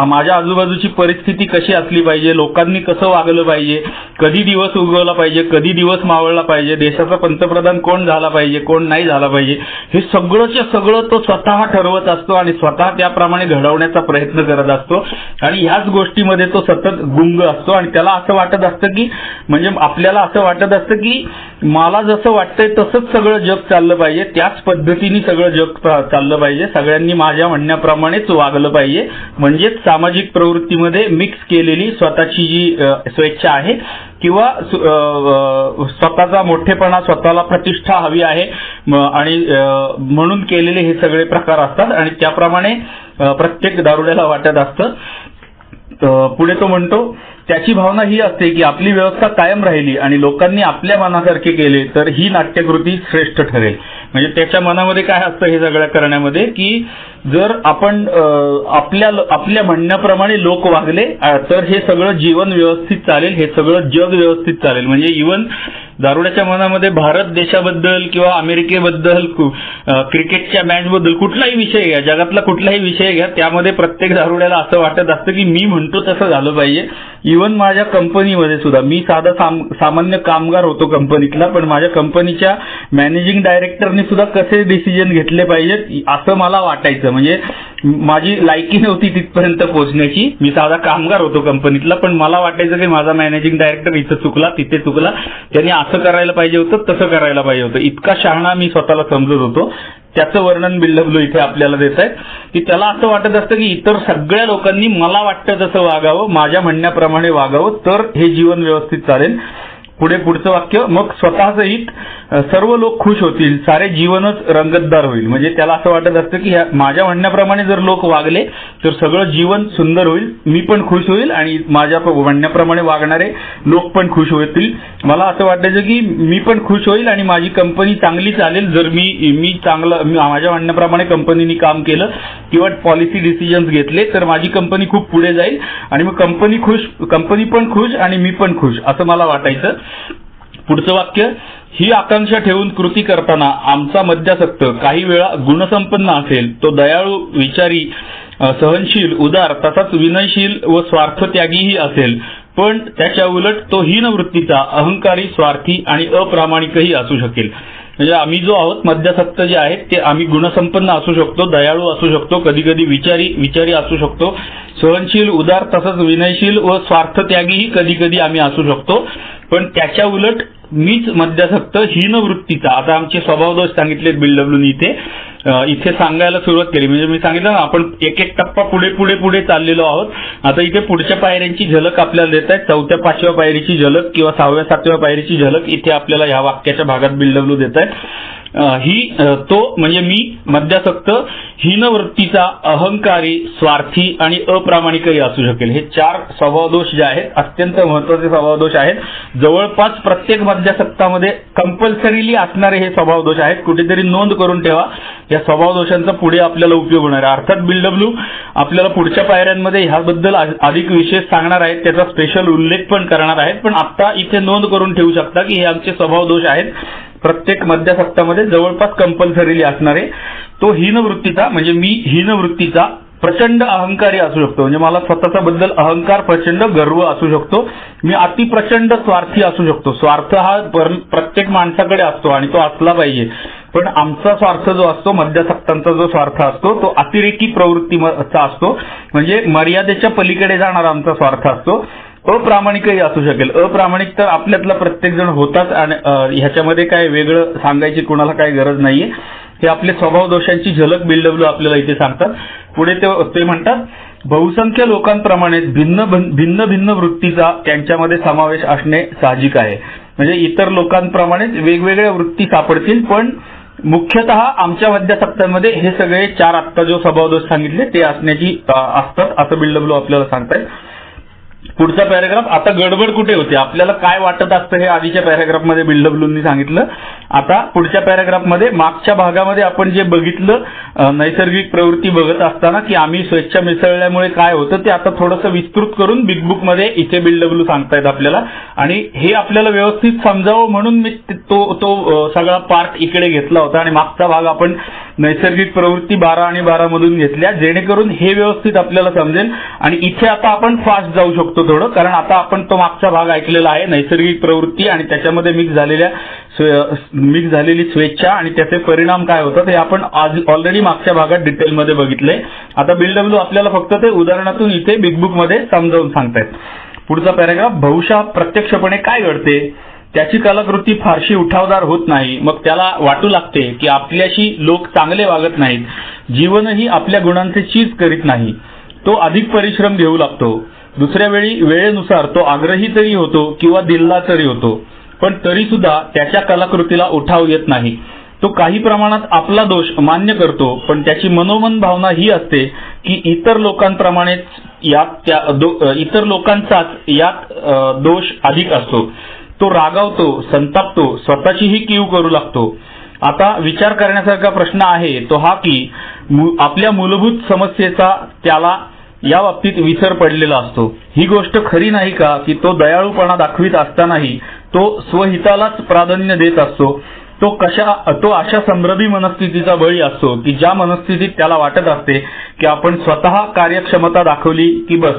माझ्या आजूबाजूची परिस्थिती कशी असली पाहिजे, लोकांनी कसं वागलं पाहिजे, कधी दिवस उगवला पाहिजे, कधी दिवस मावळला पाहिजे, देशाचा पंतप्रधान कोण झाला पाहिजे, कोण नाही झाला पाहिजे, हे सगळंच्या सगळं तो स्वतः ठरवत असतो आणि स्वतः त्याप्रमाणे घडवण्याचा प्रयत्न करत असतो. आणि ह्याच गोष्टीमध्ये तो सतत गुंग असतो आणि त्याला असं वाटत असतं की, म्हणजे आपल्याला असं वाटत असतं की मला जसं वाटतंय तसंच सगळं जग चाललं पाहिजे, त्याच पद्धतीने सगळं जग चाललं पाहिजे, सगळ्यांनी माझ्या म्हणण्याप्रमाणेच वागलं पाहिजे. म्हणजेच सामाजिक प्रवृत्तीमध्ये मिक्स केलेली स्वतःची जी स्वेच्छा आहे किंवा स्वतःचा मोठेपणा, स्वतःला प्रतिष्ठा हवी आहे आणि म्हणून केलेले हे सगळे प्रकार असतात आणि त्याप्रमाणे प्रत्येक दारुड्याला वाटत असतं. पुढे तो म्हणतो, त्याची भावना ही असते की आपली व्यवस्था कायम राहिली आणि लोकांनी आपल्या मनासारखे केले तर ही नाट्यकृती श्रेष्ठ ठरेल. म्हणजे त्याच्या मनामध्ये काय असतं हे सगळं करण्यामध्ये की जर आपण आपल्या म्हणण्याप्रमाणे लोक वागले तर हे सगळं जीवन व्यवस्थित चालेल, हे सगळं जग व्यवस्थित चालेल. म्हणजे इव्हन दारुड्याच्या मनामध्ये भारत देशाबद्दल किंवा अमेरिकेबद्दल, क्रिकेटच्या मॅचबद्दल कुठलाही विषय घ्या, जगातला कुठलाही विषय घ्या, त्यामध्ये प्रत्येक दारुड्याला असं वाटत असतं की मी म्हणतो तसं झालं पाहिजे. इव्हन माझ्या कंपनीमध्ये सुद्धा मी साधा सामान्य कामगार होतो कंपनीतला, पण माझ्या कंपनीच्या मॅनेजिंग डायरेक्टरने सुद्धा कसे डिसिजन घेतले पाहिजेत असं मला वाटायचं. म्हणजे माझी लायकी नव्हती तिथपर्यंत पोहोचण्याची, मी साधा कामगार होतो कंपनीतला, पण मला वाटायचं की माझा मॅनेजिंग डायरेक्टर इथं चुकला, तिथे चुकला, त्यांनी असं करायला पाहिजे होतं, तसं करायला पाहिजे होतं. इतका शहाणा मी स्वतःला समजत होतो. त्याचं वर्णन बिल्डब्ल्यू इथे आपल्याला देत आहेत की त्याला असं वाटत असतं की इतर सगळ्या लोकांनी मला वाटतं तसं वागावं, माझ्या म्हणण्याप्रमाणे वागावं, तर हे जीवन व्यवस्थित चालेल. पुढचं वाक्य, मग स्वतःसहित सर्व लोक खुश होतील, सारे जीवनच रंगतदार होईल. म्हणजे त्याला असं वाटत असतं की माझ्या म्हणण्याप्रमाणे जर लोक वागले तर सगळं जीवन सुंदर होईल, मी पण खुश होईल आणि माझ्या म्हणण्याप्रमाणे वागणारे लोक पण खुश होतील. मला असं वाटायचं की मी पण खुश होईल आणि माझी कंपनी चांगली चालेल जर मी माझ्या म्हणण्याप्रमाणे कंपनीने काम केलं किंवा पॉलिसी डिसिजन्स घेतले तर माझी कंपनी खूप पुढे जाईल आणि मग कंपनी पण खुश आणि मी पण खुश, असं मला वाटायचं. पुढचं वाक्य, ही आकांक्षा ठेवून कृती करताना आमचा मद्यासक्त काही वेळा गुणसंपन्न असेल, तो दयाळू, विचारी, सहनशील, उदार, तसाच विनयशील व स्वार्थत्यागीही असेल, पण त्याच्या उलट तो हीन वृत्तीचा, अहंकारी, स्वार्थी आणि अप्रामाणिकही असू शकेल. म्हणजे आम्ही जो आहोत मद्यासक्त जे आहेत ते आम्ही गुणसंपन्न असू शकतो, दयाळू असू शकतो, कधी कधी विचारी असू शकतो, सहनशील, उदार, तसंच विनयशील व स्वार्थत्यागीही कधी कधी आम्ही असू शकतो, पण त्याच्या उलट मीच मद्यासक्त हीन वृत्तीचा. आता आमचे स्वभावदोष सांगितलेत बिल्डब्ल्यूनी इथे सांगायला सुरुवात केली. म्हणजे मी सांगितलं ना आपण एक एक टप्पा पुढे चाललेलो आहोत. आता इथे पुढच्या पायऱ्यांची झलक आपल्याला देत आहेत, 4थ्या 5व्या पायरीची झलक किंवा 6व्या 7व्या पायरीची झलक इथे आपल्याला ह्या वाक्याच्या भागात बिल्डब्ल्यू देत आहेत. तो म्हणजे मी मद्यासक्त, हीनवृत्तीचा, अहंकारी, स्वार्थी आणि अप्रामाणिकही असू शकेल. हे 4 स्वभावदोष जे आहेत अत्यंत महत्वाचे स्वभावदोष आहेत. जवळपास प्रत्येक मद्यासक्तामध्ये कंपल्सरीली असणारे हे स्वभावदोष आहेत. कुठेतरी नोंद करून ठेवा, या स्वभावदोषांचा पुढे आपल्याला उपयोग होणार आहे. अर्थात बिल्डब्ल्यू आपल्याला पुढच्या पायऱ्यांमध्ये ह्याबद्दल अधिक विशेष सांगणार आहेत, त्याचा स्पेशल उल्लेख पण करणार आहेत, पण आता इथे नोंद करून ठेवू शकता की हे आमचे स्वभावदोष आहेत. प्रत्येक मद्यासक्तामध्ये जवळपास कंपल्सरीली असणारे. तो हीनवृत्तीचा म्हणजे मी हीनवृत्तीचा, प्रचंड अहंकारी असू शकतो, म्हणजे मला स्वतःचा बद्दल अहंकार, प्रचंड गर्व असू शकतो. मी अति प्रचंड स्वार्थी असू शकतो. स्वार्थ हा प्रत्येक माणसाकडे असतो आणि तो असला पाहिजे, पण आमचा स्वार्थ जो असतो, मद्यासक्तांचा जो स्वार्थ असतो तो अतिरेकी प्रवृत्तीचा असतो, म्हणजे मर्यादेच्या पलीकडे जाणारा आमचा स्वार्थ असतो. अप्रामाणिकही असू शकेल. अप्रामाणिक तर आपल्यातला प्रत्येक जण होताच आणि ह्याच्यामध्ये काय वेगळं सांगायची कुणाला काही गरज नाहीये. हे आपले स्वभाव दोषांची झलक बिल्डब्ल्यू आपल्याला इथे सांगतात. पुढे ते म्हणतात, बहुसंख्य लोकांप्रमाणे भिन्न भिन्न वृत्तीचा त्यांच्यामध्ये समावेश असणे साहजिक आहे. म्हणजे इतर लोकांप्रमाणेच वेगवेगळ्या वृत्ती सापडतील, पण मुख्यतः आमच्या मद्यासक्तांमध्ये हे सगळे 4 आत्ता जो स्वभावदोष सांगितले ते असण्याची असतात, असं बिल्डब्ल्यू आपल्याला सांगतायत. पुढचा पॅराग्राफ, आता गडबड कुठे होते, आपल्याला काय वाटत असतं हे आधीच्या पॅराग्राफमध्ये बिल्डब्ल्यूनी सांगितलं. आता पुढच्या पॅराग्राफमध्ये मागच्या भागामध्ये आपण जे बघितलं नैसर्गिक प्रवृत्ती बघत असताना की आम्ही स्वेच्छा मिसळल्यामुळे काय होतं ते आता थोडंसं विस्तृत करून बिग बुक मध्ये इथे BuildW सांगतायत आपल्याला, आणि हे आपल्याला व्यवस्थित समजावं म्हणून मी तो सगळा पार्ट इकडे घेतला होता आणि मागचा भाग आपण नैसर्गिक प्रवृत्ती 12 आणि 12 मधून घेतल्या, जेणेकरून हे व्यवस्थित आपल्याला समजेल. आणि इथे आता आपण फास्ट जाऊ शकतो थोडं, कारण आता आपण तो मागचा भाग ऐकलेला आहे, नैसर्गिक प्रवृत्ती आणि त्याच्यामध्ये मिक्स झालेली स्वेच्छा आणि त्याचे परिणाम काय होतात हे आपण आज ऑलरेडी मागच्या भागात डिटेलमध्ये बघितले. आता BuildW आपल्याला फक्त ते उदाहरणातून इथे बिग बुक मध्ये समजावून सांगतायत. पुढचा पॅराग्राफ, बहुशः प्रत्यक्षपणे काय घडते, त्याची कलाकृती फारशी उठावदार होत नाही. मग त्याला वाटू लागते की आपल्याशी लोक चांगले वागत नाहीत. जीवनही आपल्या गुणांचे चीज करीत नाही. तो अधिक परिश्रम घेऊ लागतो. दुसऱ्या वेळी वेळेनुसार तो आग्रही तरी होतो किंवा दिलदार तरी होतो, पण तरी सुद्धा त्याच्या कलाकृतीला उठाव येत नाही. तो काही प्रमाणात आपला दोष मान्य करतो, पण त्याची मनोमन भावना ही असते की इतर लोकांचाच यात दोष अधिक असतो. तो रागावतो, संतापतो, स्वतःचीही कीव करू लागतो. आता विचार करण्यासारखा प्रश्न आहे तो हा की आपल्या मूलभूत समस्येचा त्याला या बाबतीत विसर पडलेला असतो. ही गोष्ट खरी नाही का की तो दयाळूपणा दाखवित असतानाही तो स्वहितालाच प्राधान्य देत असतो. तो अशा संभ्रमी मनस्थितीचा बळी असतो की ज्या मनस्थितीत त्याला वाटत असते की आपण स्वतः कार्यक्षमता दाखवली की बस,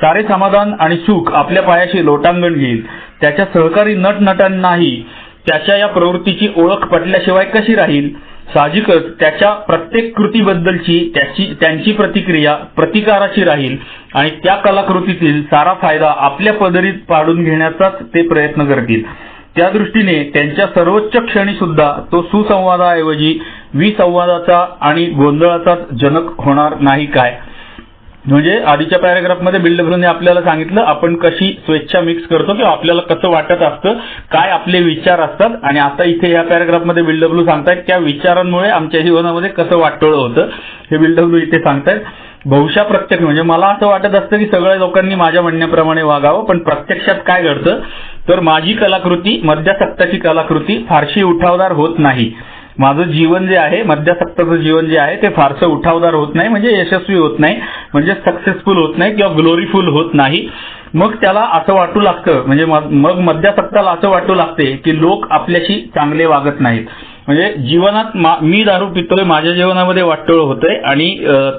सारे समाधान आणि सुख आपल्या पायाशी लोटांगण घेईल. त्याच्या सहकारी नटनटांनाही त्याच्या या प्रवृत्तीची ओळख पटल्याशिवाय कशी राहील. साहजिकच त्याच्या प्रत्येक कृतीबद्दलची त्यांची प्रतिक्रिया प्रतिकाराची राहील आणि त्या कलाकृतीतील सारा फायदा आपल्या पदरीत पाडून घेण्याचाच ते प्रयत्न करतील. त्या दृष्टीने त्यांच्या सर्वोच्च क्षणी सुद्धा तो सुसंवादाऐवजी विसंवादाचा आणि गोंधळाचाच जनक होणार नाही काय. म्हणजे आधीच्या पॅराग्राफमध्ये BuildWने आपल्याला सांगितलं आपण कशी स्वेच्छा मिक्स करतो किंवा आपल्याला कसं वाटत असतं, काय आपले विचार असतात, आणि आता इथे या पॅराग्राफमध्ये BuildW सांगतायत त्या विचारांमुळे आमच्या जीवनामध्ये कसं वाटोळं होतं हे BuildW इथे सांगतायत. बहुशः प्रत्यक्ष म्हणजे मला असं वाटत असतं की सगळ्या लोकांनी माझ्या म्हणण्याप्रमाणे वागावं, पण प्रत्यक्षात काय घडतं तर माझी कलाकृती, मध्यासक्ताची कलाकृती फारशी उठावदार होत नाही. माझं जीवन जे आहे, मध्यासक्ताचं जीवन जे आहे ते फारसं उठावदार होत नाही, म्हणजे यशस्वी होत नाही, म्हणजे सक्सेसफुल होत नाही किंवा ग्लोरीफुल होत नाही. मग त्याला असं वाटू लागतं, म्हणजे मग मध्यासक्ताला असं वाटू लागते की लोक आपल्याशी चांगले वागत नाहीत. म्हणजे जीवनात मी दारू पितोय, माझ्या जीवनामध्ये वाटोळं होतंय आणि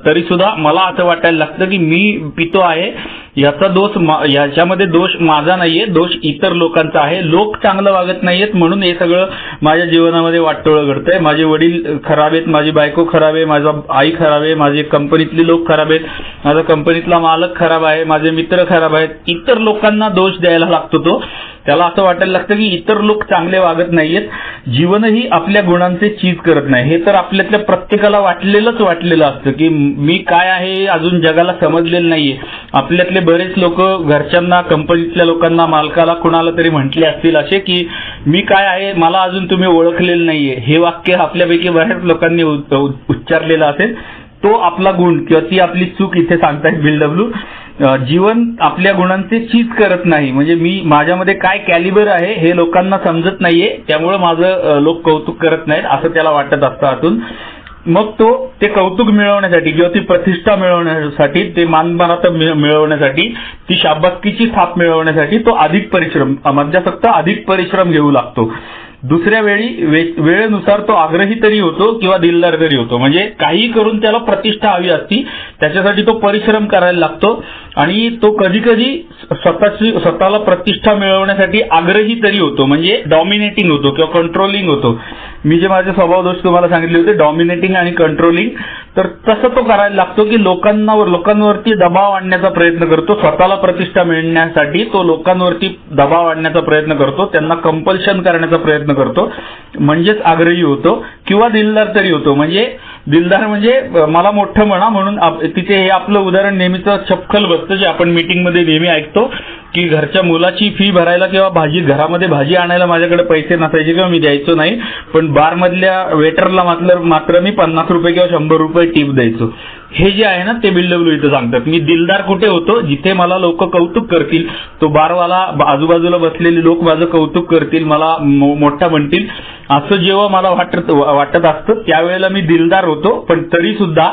तरी सुद्धा मला असं वाटायला लागतं की मी पितो आहे, याच्यामध्ये दोष माझा नाहीये, दोष इतर लोकांचा आहे. लोक चांगलं वागत नाहीयेत म्हणून हे सगळं माझ्या जीवनामध्ये वाटोळं घडतंय. माझे वडील खराब आहेत, माझी बायको खराब आहे, माझा आई खराब आहे, माझे कंपनीतले लोक खराब आहेत, माझा कंपनीतला मालक खराब आहे, माझे मित्र खराब आहेत. इतर लोकांना दोष द्यायला लागतो त्याला असं वाटायला लागतं की इतर लोक चांगले वागत नाहीयेत. जीवनही आपल्या गुणांचे चीज करत नाही. हे तर आपल्यातल्या प्रत्येकाला वाटलेलं असतं की मी काय आहे अजून जगाला समजलेलं नाहीये. आपल्यातले बरेच लोक घरच्यांना, कंपनीतल्या लोकांना, मालकाला, कुणाला तरी म्हटले असतील असे की मी काय आहे मला अजून तुम्ही ओळखलेलं नाहीये. हे वाक्य आपल्यापैकी बऱ्याच लोकांनी उच्चारलेलं असेल. तो आपला गुण किंवा ती आपली चूक इथे सांगतायत BuildW. जीवन आपल्या गुणांचे चीज करत नाही, म्हणजे माझ्यामध्ये काय कॅलिबर आहे हे लोकांना समजत नाहीये, त्यामुळे माझं लोक कौतुक करत नाहीत असं त्याला वाटत असतं आतून. मग ते कौतुक मिळवण्यासाठी किंवा ती प्रतिष्ठा मिळवण्यासाठी, ते मानपानात मिळवण्यासाठी, ती शाबासकीची थाप मिळवण्यासाठी तो मध्यासक्त अधिक परिश्रम घेऊ लागतो. दुसऱ्या वेळेनुसार तो आग्रही तरी होतो किंवा दिलदार तरी होतो. म्हणजे काही करून त्याला प्रतिष्ठा हवी असती, त्याच्यासाठी तो परिश्रम करायला लागतो आणि तो कधी कधी स्वतःला प्रतिष्ठा मिळवण्यासाठी आग्रही तरी होतो, म्हणजे डॉमिनेटिंग होतो किंवा कंट्रोलिंग होतो. मी जे माझे स्वभाव दोष तुम्हाला सांगितले होते, डॉमिनेटिंग आणि कंट्रोलिंग, तर तसं तो करायला लागतो की लोकांवरती दबाव आणण्याचा प्रयत्न करतो. स्वतःला प्रतिष्ठा मिळण्यासाठी तो लोकांवरती दबाव आणण्याचा प्रयत्न करतो, त्यांना कंपल्शन करण्याचा प्रयत्न करतो, म्हणजेच आग्रही होतो. किंवा दिलदार तरी होतो, म्हणजे दिलदार म्हणजे मला मोठं म्हणा म्हणून. तिथे हे आपलं उदाहरण नेहमीचं चपखल बसतं जे आपण मीटिंगमध्ये नेहमी ऐकतो की घरच्या मुलाची फी भरायला किंवा घरामध्ये भाजी आणायला माझ्याकडे पैसे नसायचे किंवा मी द्यायचो नाही, पण बारमधल्या वेटरला मात्र मी 50 रुपये किंवा 100 रुपये टिप द्यायचो. हे जे आहे ना ते बिल्डब्ल्यू इथं सांगतात. मी दिलदार कुठे होतो, जिथे मला लोक कौतुक करतील, तो बारवाला, आजूबाजूला बसलेले लोक माझं कौतुक करतील, मला मोठा म्हणतील, असं जेव्हा मला वाटत असतं त्यावेळेला मी दिलदार होतो. पण तरी सुद्धा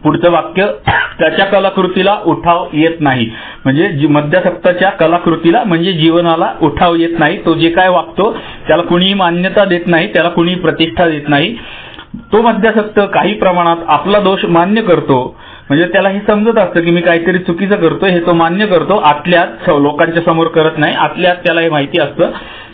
पुढचं वाक्य, त्याच्या कलाकृतीला उठाव येत नाही, म्हणजे मद्यासक्ताच्या कलाकृतीला म्हणजे जीवनाला उठाव येत नाही. तो जे काय वागतो त्याला कुणीही मान्यता देत नाही, त्याला कुणीही प्रतिष्ठा देत नाही. तो मद्यासक्त काही प्रमाणात आपला दोष मान्य करतो, म्हणजे त्याला हे समजत असतं की मी काहीतरी चुकीचं करतोय, हे तो मान्य करतो. आतल्यात लोकांच्या समोर करत नाही, आतल्यात त्याला हे माहिती असतं.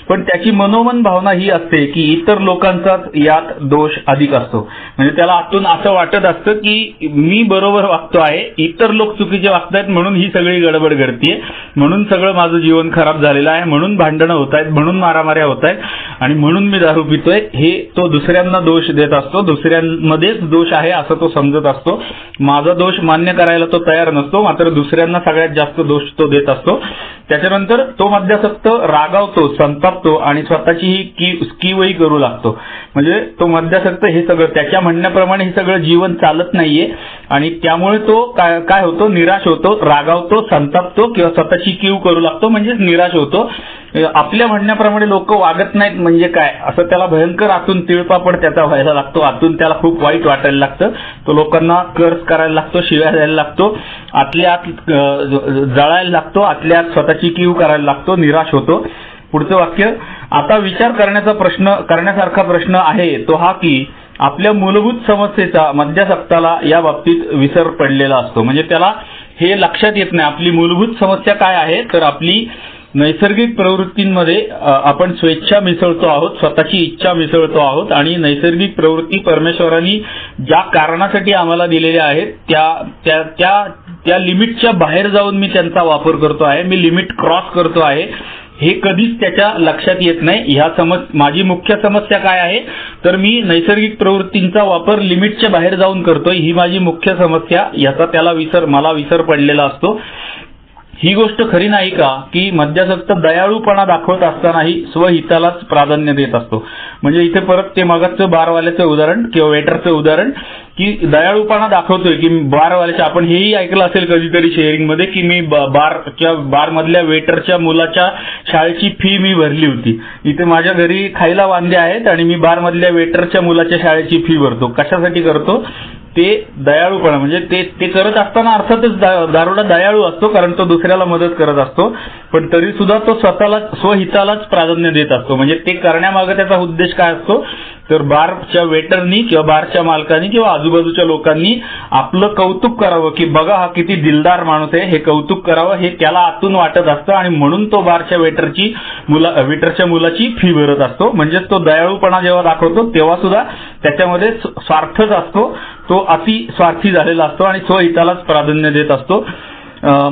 पण त्याची मनोमन भावना ही असते की इतर लोकांचाच यात दोष अधिक असतो. म्हणजे त्याला आतून असं वाटत असतं की मी बरोबर वागतो आहे, इतर लोक चुकीचे वागतायत, म्हणून ही सगळी गडबड घडतीये, म्हणून सगळं माझं जीवन खराब झालेलं आहे, म्हणून भांडणं होत आहेत, म्हणून मारामाऱ्या होत आहेत, आणि म्हणून मी दारू पितोय. हे तो दुसऱ्यांना दोष देत असतो, दुसऱ्यांमध्येच दोष आहे असं तो समजत असतो. माझा दोष मान्य करायला तो तयार नसतो, मात्र दुसऱ्यांना सगळ्यात जास्त दोष तो देत असतो. त्याच्यानंतर तो मद्यासक्त रागावतो, संतापतो आणि स्वतःची ही कीवही करू लागतो. म्हणजे तो मद्यासक्त हे सगळं त्याच्या म्हणण्याप्रमाणे हे सगळं जीवन चालत नाहीये आणि त्यामुळे तो काय होतो, निराश होतो, रागावतो, संतापतो किंवा स्वतःची कीव करू लागतो, म्हणजेच निराश होतो. आपल्या म्हणण्याप्रमाणे लोक वागत नाहीत म्हणजे काय, असं त्याला भयंकर आतून तिळपापड त्याचा व्हायला लागतो. आतून त्याला खूप वाईट वाटायला लागतं. तो लोकांना कर्ज करायला लागतो, शिव्या द्यायला लागतो, आतल्या आत जळायला लागतो, आतल्या आत स्वतःची कीव करायला लागतो, निराश होतो. पुढचं वाक्य, आता विचार करण्यासारखा प्रश्न आहे तो हा की आपल्या मूलभूत समस्येचा मद्यासक्ताला या बाबतीत विसर पडलेला असतो. म्हणजे त्याला हे लक्षात येत नाही आपली मूलभूत समस्या काय आहे. तर आपली नैसर्गिक प्रवृत्तींमध्ये आपण स्वेच्छा मिसळतो आहोत, स्वतःची इच्छा मिसळतो आहोत, आणि नैसर्गिक प्रवृत्ती परमेश्वरांनी ज्या कारणासाठी आम्हाला दिलेल्या आहेत त्या लिमिटच्या बाहेर जाऊन मी त्यांचा वापर करतो आहे, मी लिमिट क्रॉस करतो आहे, हे कधीच त्याच्या लक्षात येत नाही. माझी मुख्य समस्या काय आहे, तर मी नैसर्गिक प्रवृत्तींचा वापर लिमिटच्या बाहेर जाऊन करतोय, ही माझी मुख्य समस्या. याचा मला विसर पडलेला असतो. ही गोष्ट खरी नाही का की मद्यासक्त दयाळूपणा दाखवत असतानाही स्वहितालाच प्राधान्य देत असतो. म्हणजे इथे परत ते मगाचं बारवाल्याचं उदाहरण किंवा वेटरचं उदाहरण, की दयाळूपणा दाखवतोय की बारवाल्याच्या, आपण हेही ऐकलं असेल कधीतरी शेअरिंगमध्ये की मी बार मधल्या वेटरच्या मुलाच्या शाळेची फी मी भरली होती. इथे माझ्या घरी खायला वांदे आहेत आणि मी बार मधल्या वेटरच्या मुलाच्या शाळेची फी भरतो. कशासाठी करतो, ते दयाळूपणा. म्हणजे ते करत असताना अर्थातच दारुडा दयाळू असतो, कारण तो दुसऱ्याला मदत करत असतो, पण तरी सुद्धा तो स्वहितालाच प्राधान्य देत असतो. म्हणजे ते करण्यामागे त्याचा उद्देश काय असतो, तर बारच्या वेटरनी किंवा बारच्या मालकांनी किंवा आजूबाजूच्या लोकांनी आपलं कौतुक करावं की बघा हा किती दिलदार माणूस आहे, हे कौतुक करावं, हे त्याला आतून वाटत असतं आणि म्हणून तो बारच्या वेटरच्या मुलाची फी भरत असतो. म्हणजेच तो दयाळूपणा जेव्हा दाखवतो तेव्हा सुद्धा त्याच्यामध्ये स्वार्थच असतो, तो अति स्वार्थी झालेला असतो आणि स्वहितालाच प्राधान्य देत असतो.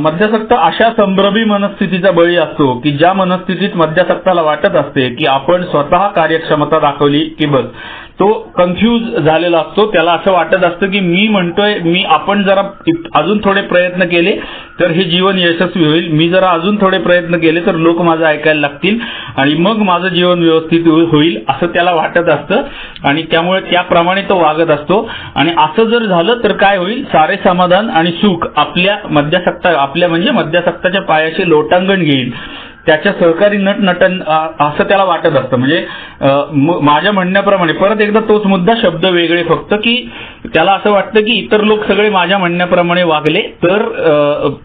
मद्यासक्त अशा संभ्रमी मनस्थितीचा बळी असतो की ज्या मनस्थितीत मद्यासक्ताला वाटत असते की आपण स्वतः कार्यक्षमता दाखवली की बस, तो कन्फ्यूज झालेला असतो. त्याला असं वाटत असतं की आपण जरा अजून थोडे प्रयत्न केले तर हे जीवन यशस्वी होईल, मी जरा अजून थोडे प्रयत्न केले तर लोक माझं ऐकायला लागतील आणि मग माझं जीवन व्यवस्थित होईल, असं त्याला वाटत असतं आणि त्यामुळे त्याप्रमाणे तो वागत असतो. आणि असं जर झालं तर काय होईल, सारे समाधान आणि सुख आपल्या मद्यासक्ताच्या पायाशी लोटांगण घेईल, त्याच्या सहकारी नटनटन असं त्याला वाटत असतं. म्हणजे माझ्या म्हणण्याप्रमाणे परत एकदा तोच मुद्दा, शब्द वेगळे फक्त, की त्याला असं वाटतं की इतर लोक सगळे माझ्या म्हणण्याप्रमाणे वागले तर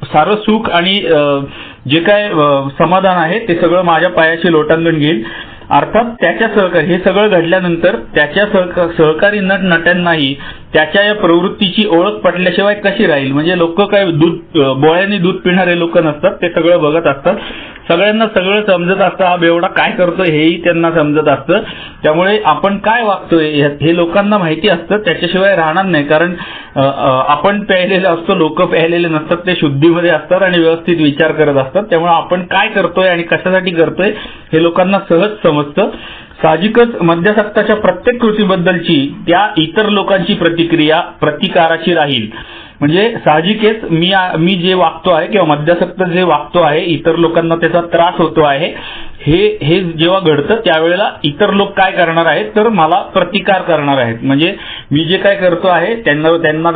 सारं सुख आणि जे काय समाधान आहे ते सगळं माझ्या पायाशी लोटांगण घेईल. अर्थात त्याच्या हे सगळं घडल्यानंतर त्याच्या सहकारी नटनट्यांनाही त्याच्या या प्रवृत्तीची ओळख पटल्याशिवाय कशी राहील. म्हणजे लोक काय बोळ्याने दूध पिणारे लोक नसतात, ते सगळं बघत असतात, सगळ्यांना सगळं समजत असतं, हा बेवडा काय करतोय हेही त्यांना समजत असतं. त्यामुळे आपण काय वागतोय हे लोकांना माहिती असतं, त्याच्याशिवाय राहणार नाही. कारण आपण प्यायलेले असतो, लोक प्यायलेले नसतात, ते शुद्धीमध्ये असतात आणि व्यवस्थित विचार करत असतात. त्यामुळे आपण काय करतोय आणि कशासाठी करतोय हे लोकांना सहज समजतं. साहजिकच मद्यासक्ताच्या प्रत्येक कृतीबद्दलची त्या इतर लोकांची प्रतिकाराची राहील. म्हणजे साहजिकच मी जे वागतो आहे किंवा मद्यासक्त जे वागतो आहे, इतर लोकांना त्याचा त्रास होतो आहे, हे जेव्हा घडतं त्यावेळेला इतर लोक काय करणार आहेत, तर मला प्रतिकार करणार आहेत. म्हणजे मी जे काय करतो आहे त्यांना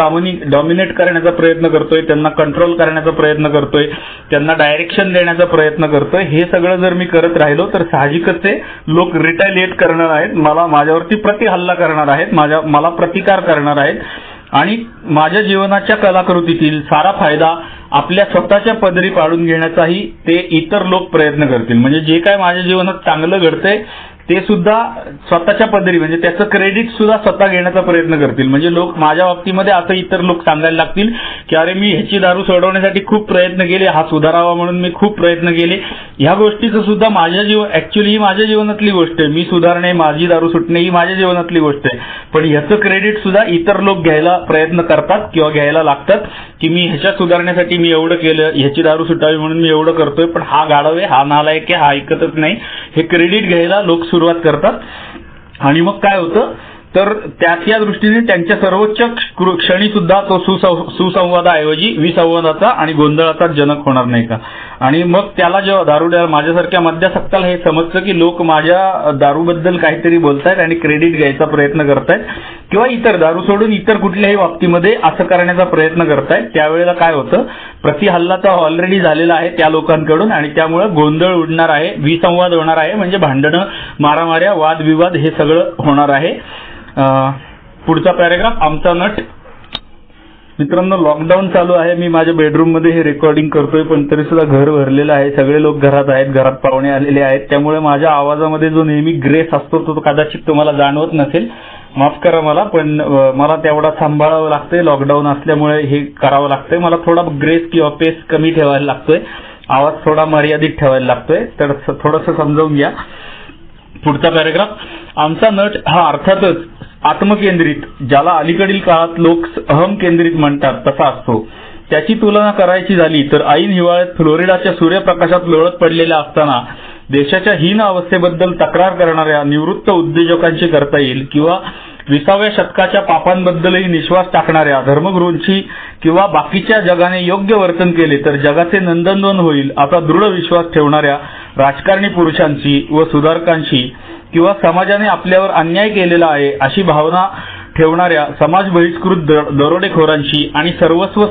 डॉमिनेट करण्याचा प्रयत्न करतोय, त्यांना कंट्रोल करण्याचा प्रयत्न करतोय, त्यांना डायरेक्शन देण्याचा प्रयत्न करतोय. हे सगळं जर मी करत राहिलो तर साहजिकच ते लोक रिटॅलिएट करणार आहेत, माझ्यावरती प्रतिहल्ला करणार आहेत, मला प्रतिकार करणार आहेत. आणि माझ्या जीवनाच्या कलाकृतीतील सारा फायदा आपल्या स्वतःच्या पदरी पाडून घेण्याचाही ते इतर लोक प्रयत्न करतील. म्हणजे जे काय माझ्या जीवनात चांगलं घडतंय ते सुद्धा स्वतःच्या पदरी, म्हणजे त्याचं क्रेडिट सुद्धा स्वतः घेण्याचा प्रयत्न करतील. म्हणजे लोक माझ्या बाबतीमध्ये असं इतर लोक सांगायला लागतील की अरे मी ह्याची दारू सोडवण्यासाठी खूप प्रयत्न केले, हा सुधारावा म्हणून मी खूप प्रयत्न केले. ह्या गोष्टीचं सुद्धा ऍक्च्युअली ही माझ्या जीवनातली गोष्ट आहे. मी सुधारणे, माझी दारू सुटणे ही माझ्या जीवनातली गोष्ट आहे. पण ह्याचं क्रेडिट सुद्धा इतर लोक घ्यायला प्रयत्न करतात किंवा घ्यायला लागतात की मी ह्याच्या सुधारण्यासाठी मी एवढं केलं, ह्याची दारू सुटावी म्हणून मी एवढं करतोय, पण हा गाढव आहे, हा नालायक आहे, हा ऐकतच नाही, हे क्रेडिट घ्यायला लोक सुरुवात करतात. आणि मग काय होतं तर त्या दृष्टीने त्यांच्या सर्वोच्च क्षणी सुद्धा तो सुसंवादाऐवजी विसंवादाचा आणि गोंधळाचा जनक होणार नाही का. आणि मग त्याला जेव्हा दारुड्याला, माझ्यासारख्या मद्यासक्ताला हे समजतं की लोक माझ्या दारूबद्दल काहीतरी बोलतायत आणि क्रेडिट घ्यायचा प्रयत्न करतायत किंवा इतर दारू सोडून इतर कुठल्याही बाबतीमध्ये असं करण्याचा प्रयत्न करतायत, त्यावेळेला काय होतं, प्रतिहल्ला तर ऑलरेडी झालेला आहे त्या लोकांकडून आणि त्यामुळे गोंधळ उडणार आहे, विसंवाद होणार आहे. म्हणजे भांडणं, मारामाऱ्या, वादविवाद हे सगळं होणार आहे. पुढचा पॅरेग्राफ, आमचा नट. मित्रांनो, लॉकडाऊन चालू आहे, मी माझ्या बेडरूम मध्ये हे रेकॉर्डिंग करतोय, पण तरी सुद्धा घर भरलेलं आहे, सगळे लोक घरात आहेत, घरात पाहुणे आलेले आहेत, त्यामुळे माझ्या आवाजामध्ये जो नेहमी ग्रेस असतो तो कदाचित तुम्हाला जाणवत नसेल, माफ करा मला. पण मला तेवढा सांभाळावं लागतंय, लॉकडाऊन असल्यामुळे हे करावं लागतंय. मला थोडा ग्रेस किंवा पेस कमी ठेवायला लागतोय, आवाज थोडा मर्यादित ठेवायला लागतोय, तर थोडंसं समजावून घ्या. पुढचा पॅरेग्राफ, आमचा नट हा अर्थातच आत्मकेंद्रित, ज्याला अलीकडील काळात लोक अहम केंद्रित म्हणतात, तसा असतो. त्याची तुलना करायची झाली तर ऐन हिवाळ्यात फ्लोरिडाच्या सूर्यप्रकाशात लोळत पडलेल्या असताना देशाच्या हीन अवस्थेबद्दल तक्रार करणाऱ्या निवृत्त उद्योजकांची करता येईल, किंवा 20व्या शतकाच्या पापांबद्दलही निश्वास टाकणाऱ्या धर्मगुरूंची किंवा बाकीच्या जगाने योग्य वर्तन केले तर जगाचे नंदनवन होईल असा दृढ विश्वास ठेवणाऱ्या राजकारणी पुरुषांची व सुधारकांशी, किंवा समाजाने आपल्यावर अन्याय केलेला आहे अशी भावना ठेवणाऱ्या समाज बहिष्कृत दरोडेखोरांशी आणि सर्वस्व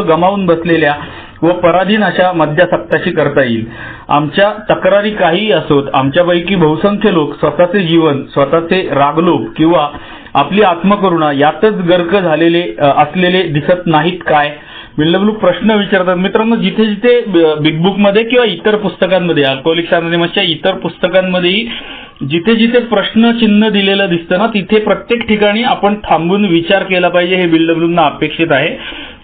गमावून बसलेल्या व पराधीन अशा मद्यासक्ताशी करता येईल. आमच्या तक्रारी काहीही असोत, आमच्यापैकी बहुसंख्य लोक स्वतःचे जीवन, स्वतःचे रागलोभ किंवा आपली आत्मकरुणा यातच गर्क झालेले असलेले दिसत नाहीत काय. बिल्डब्लू प्रश्न विचारतात. मित्रांनो, जिथे जिथे बिग बुक मध्ये किंवा इतर पुस्तकांमध्ये, अल्कोहोलिक्स अनोनिमसच्या इतर पुस्तकांमध्येही जिथे जिथे प्रश्न चिन्ह दिलेलं दिसतं ना, तिथे प्रत्येक ठिकाणी आपण थांबून विचार केला पाहिजे. हे बिल्डब्लूंना अपेक्षित आहे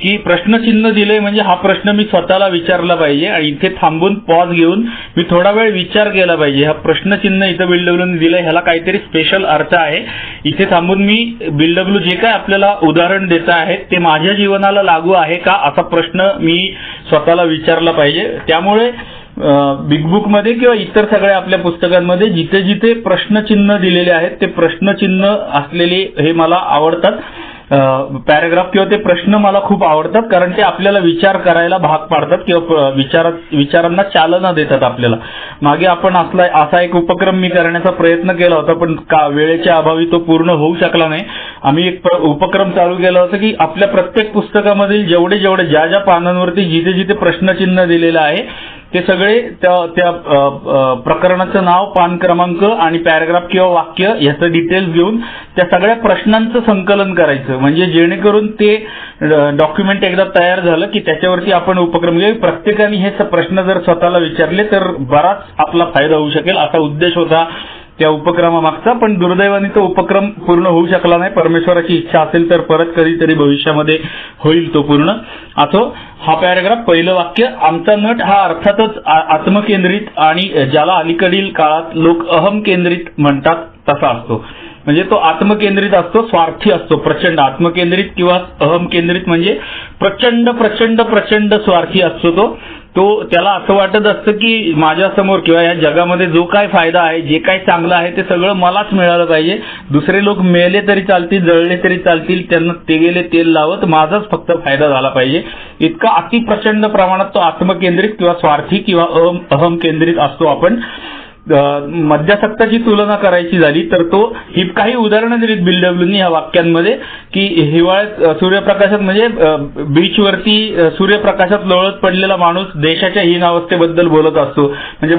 की प्रश्नचिन्ह दिले म्हणजे हा प्रश्न मी स्वतःला विचारला पाहिजे आणि इथे थांबून पॉज घेऊन मी थोडा वेळ विचार केला पाहिजे. हा प्रश्नचिन्ह इथं बिल्डब्लूने दिलंय, ह्याला काहीतरी स्पेशल अर्थ आहे. इथे थांबून मी बिल्डब्लू जे काय आपल्याला उदाहरण देत आहेत ते माझ्या जीवनाला लागू आहे का असा प्रश्न मी स्वतःला विचारला पाहिजे. त्यामुळे बिग बुक मध्ये किंवा इतर सगळ्या आपल्या पुस्तकांमध्ये जिथे जिथे प्रश्नचिन्ह दिलेले आहेत ते प्रश्नचिन्ह असलेले हे मला आवडतात. पॅराग्राफ किंवा ते प्रश्न मला खूप आवडतात, कारण ते आपल्याला विचार करायला भाग पाडतात किंवा विचारांना चालना देतात आपल्याला. मागे आपण असा एक उपक्रम मी करण्याचा प्रयत्न केला होता, पण वेळेच्या अभावी तो पूर्ण होऊ शकला नाही. आम्ही एक उपक्रम चालू केला होता की आपल्या प्रत्येक पुस्तकामधील जेवढे ज्या पानांवरती जिथे जिथे प्रश्नचिन्ह दिलेलं आहे ते सगळे त्या प्रकरणाचं नाव, पान क्रमांक आणि पॅराग्राफ किंवा वाक्य याचं डिटेल्स घेऊन त्या सगळ्या प्रश्नांचं संकलन करायचं. म्हणजे जेणेकरून ते डॉक्युमेंट एकदा तयार झालं की त्याच्यावरती आपण उपक्रम घेऊ. प्रत्येकाने हे प्रश्न जर स्वतःला विचारले तर बराच आपला फायदा होऊ शकेल, असा उद्देश होता त्या उपक्रमामागचा. पण दुर्दैवाने तो उपक्रम पूर्ण होऊ शकला नाही. परमेश्वराची इच्छा असेल तर परत कधीतरी भविष्यामध्ये होईल तो पूर्ण. असो, हा पॅराग्राफ, पहिलं वाक्य, आमचा नट हा अर्थातच आत्मकेंद्रित आणि ज्याला अलीकडील काळात लोक अहम केंद्रित म्हणतात तसा असतो. म्हणजे तो आत्मकेंद्रित असतो, स्वार्थी असतो, प्रचंड आत्मकेंद्रित किंवा अहम केंद्रित म्हणजे प्रचंड प्रचंड प्रचंड स्वार्थी असतो तो त्याला असं वाटत असतं की माझ्यासमोर किंवा या जगामध्ये जो काय फायदा आहे, जे काय चांगलं आहे ते सगळं मलाच मिळालं पाहिजे. दुसरे लोक मेले तरी चालतील, जळले तरी चालतील, त्यांना ते गेले तेल लावत, माझाच फक्त फायदा झाला पाहिजे. इतका अति प्रचंड प्रमाणात तो आत्मकेंद्रित किंवा स्वार्थी किंवा अहम केंद्रित असतो. आपण मद्यासक्ताची तुलना करायची झाली तर तो ही काही उदाहरणं दिलीत बिलडब्ल्यूनी ह्या वाक्यांमध्ये की हिवाळ्यात सूर्यप्रकाशात म्हणजे बीचवरती सूर्यप्रकाशात लोळत पडलेला माणूस देशाच्या हीन अवस्थेबद्दल बोलत असतो. म्हणजे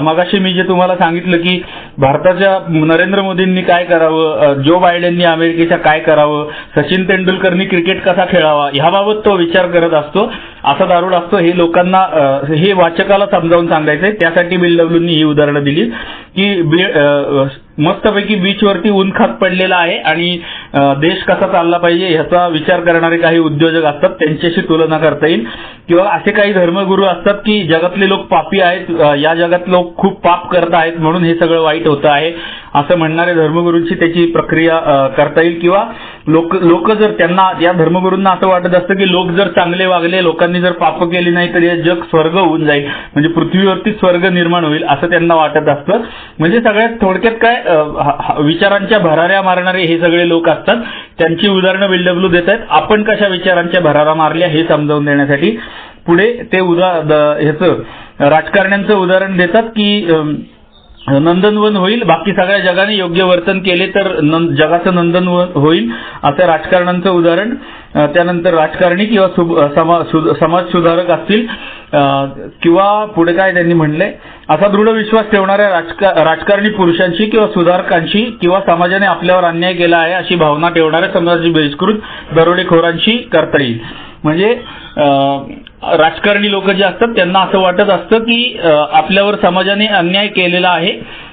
मागाशी मी जे तुम्हाला सांगितलं की भारताच्या नरेंद्र मोदींनी काय करावं, जो बायडेननी अमेरिकेच्या काय करावं, सचिन तेंडुलकरनी क्रिकेट कसा खेळावा ह्याबाबत तो विचार करत असतो. असा दारूड असतो हे लोकांना, हे वाचकाला समजावून सांगायचंय. त्यासाठी बिलडब्ल्यूनी ही उदाहरणं दिली की मस्तपैकी बीचवरती ऊन खात पडलेला आहे आणि देश कसा चालला पाहिजे ह्याचा विचार करणारे काही उद्योजक असतात, त्यांच्याशी तुलना करता येईल. किंवा असे काही धर्मगुरू असतात की जगातले लोक पापी आहेत, या जगात लोक खूप पाप करत आहेत म्हणून हे सगळं वाईट होतं आहे असं म्हणणारे धर्मगुरूंची त्याची प्रक्रिया करता येईल. किंवा लोक जर त्यांना, या धर्मगुरूंना असं वाटत असतं की लोक जर चांगले वागले, लोकांनी जर पाप केली नाही तर हे जग स्वर्ग होऊन जाईल, म्हणजे पृथ्वीवरती स्वर्ग निर्माण होईल असं त्यांना वाटत असतं. म्हणजे सगळ्यात थोडक्यात काय, विचारांच्या भराऱ्या मारणारे हे सगळे लोक असतात. त्यांची उदाहरणं बिलडब्ल्यू देत आहेत. आपण कशा विचारांच्या भराऱ्या मारल्या हे समजावून देण्यासाठी पुढे ते ह्याचं राजकारण्यांचं उदाहरण देतात की नंदनवन होईल, बाकी सगळ्या जगाने योग्य वर्तन केले तर जगाचं नंदनवन होईल असं राजकारण्यांचं उदाहरण. त्यानंतर राजकारणी किंवा समाज सुधारक असतील किंवा पुढे काय त्यांनी म्हणलंय, असा दृढ विश्वास ठेवणाऱ्या राजकारणी पुरुषांशी किंवा सुधारकांशी किंवा समाजाने आपल्यावर अन्याय केला आहे अशी भावना ठेवणाऱ्या समाजाची बहिष्कृत दरोडेखोरांशी करता येईल. म्हणजे राजकारणी लोक जे असतात त्यांना असं वाटत असतं की आपल्यावर समाजाने अन्याय केलेला आहे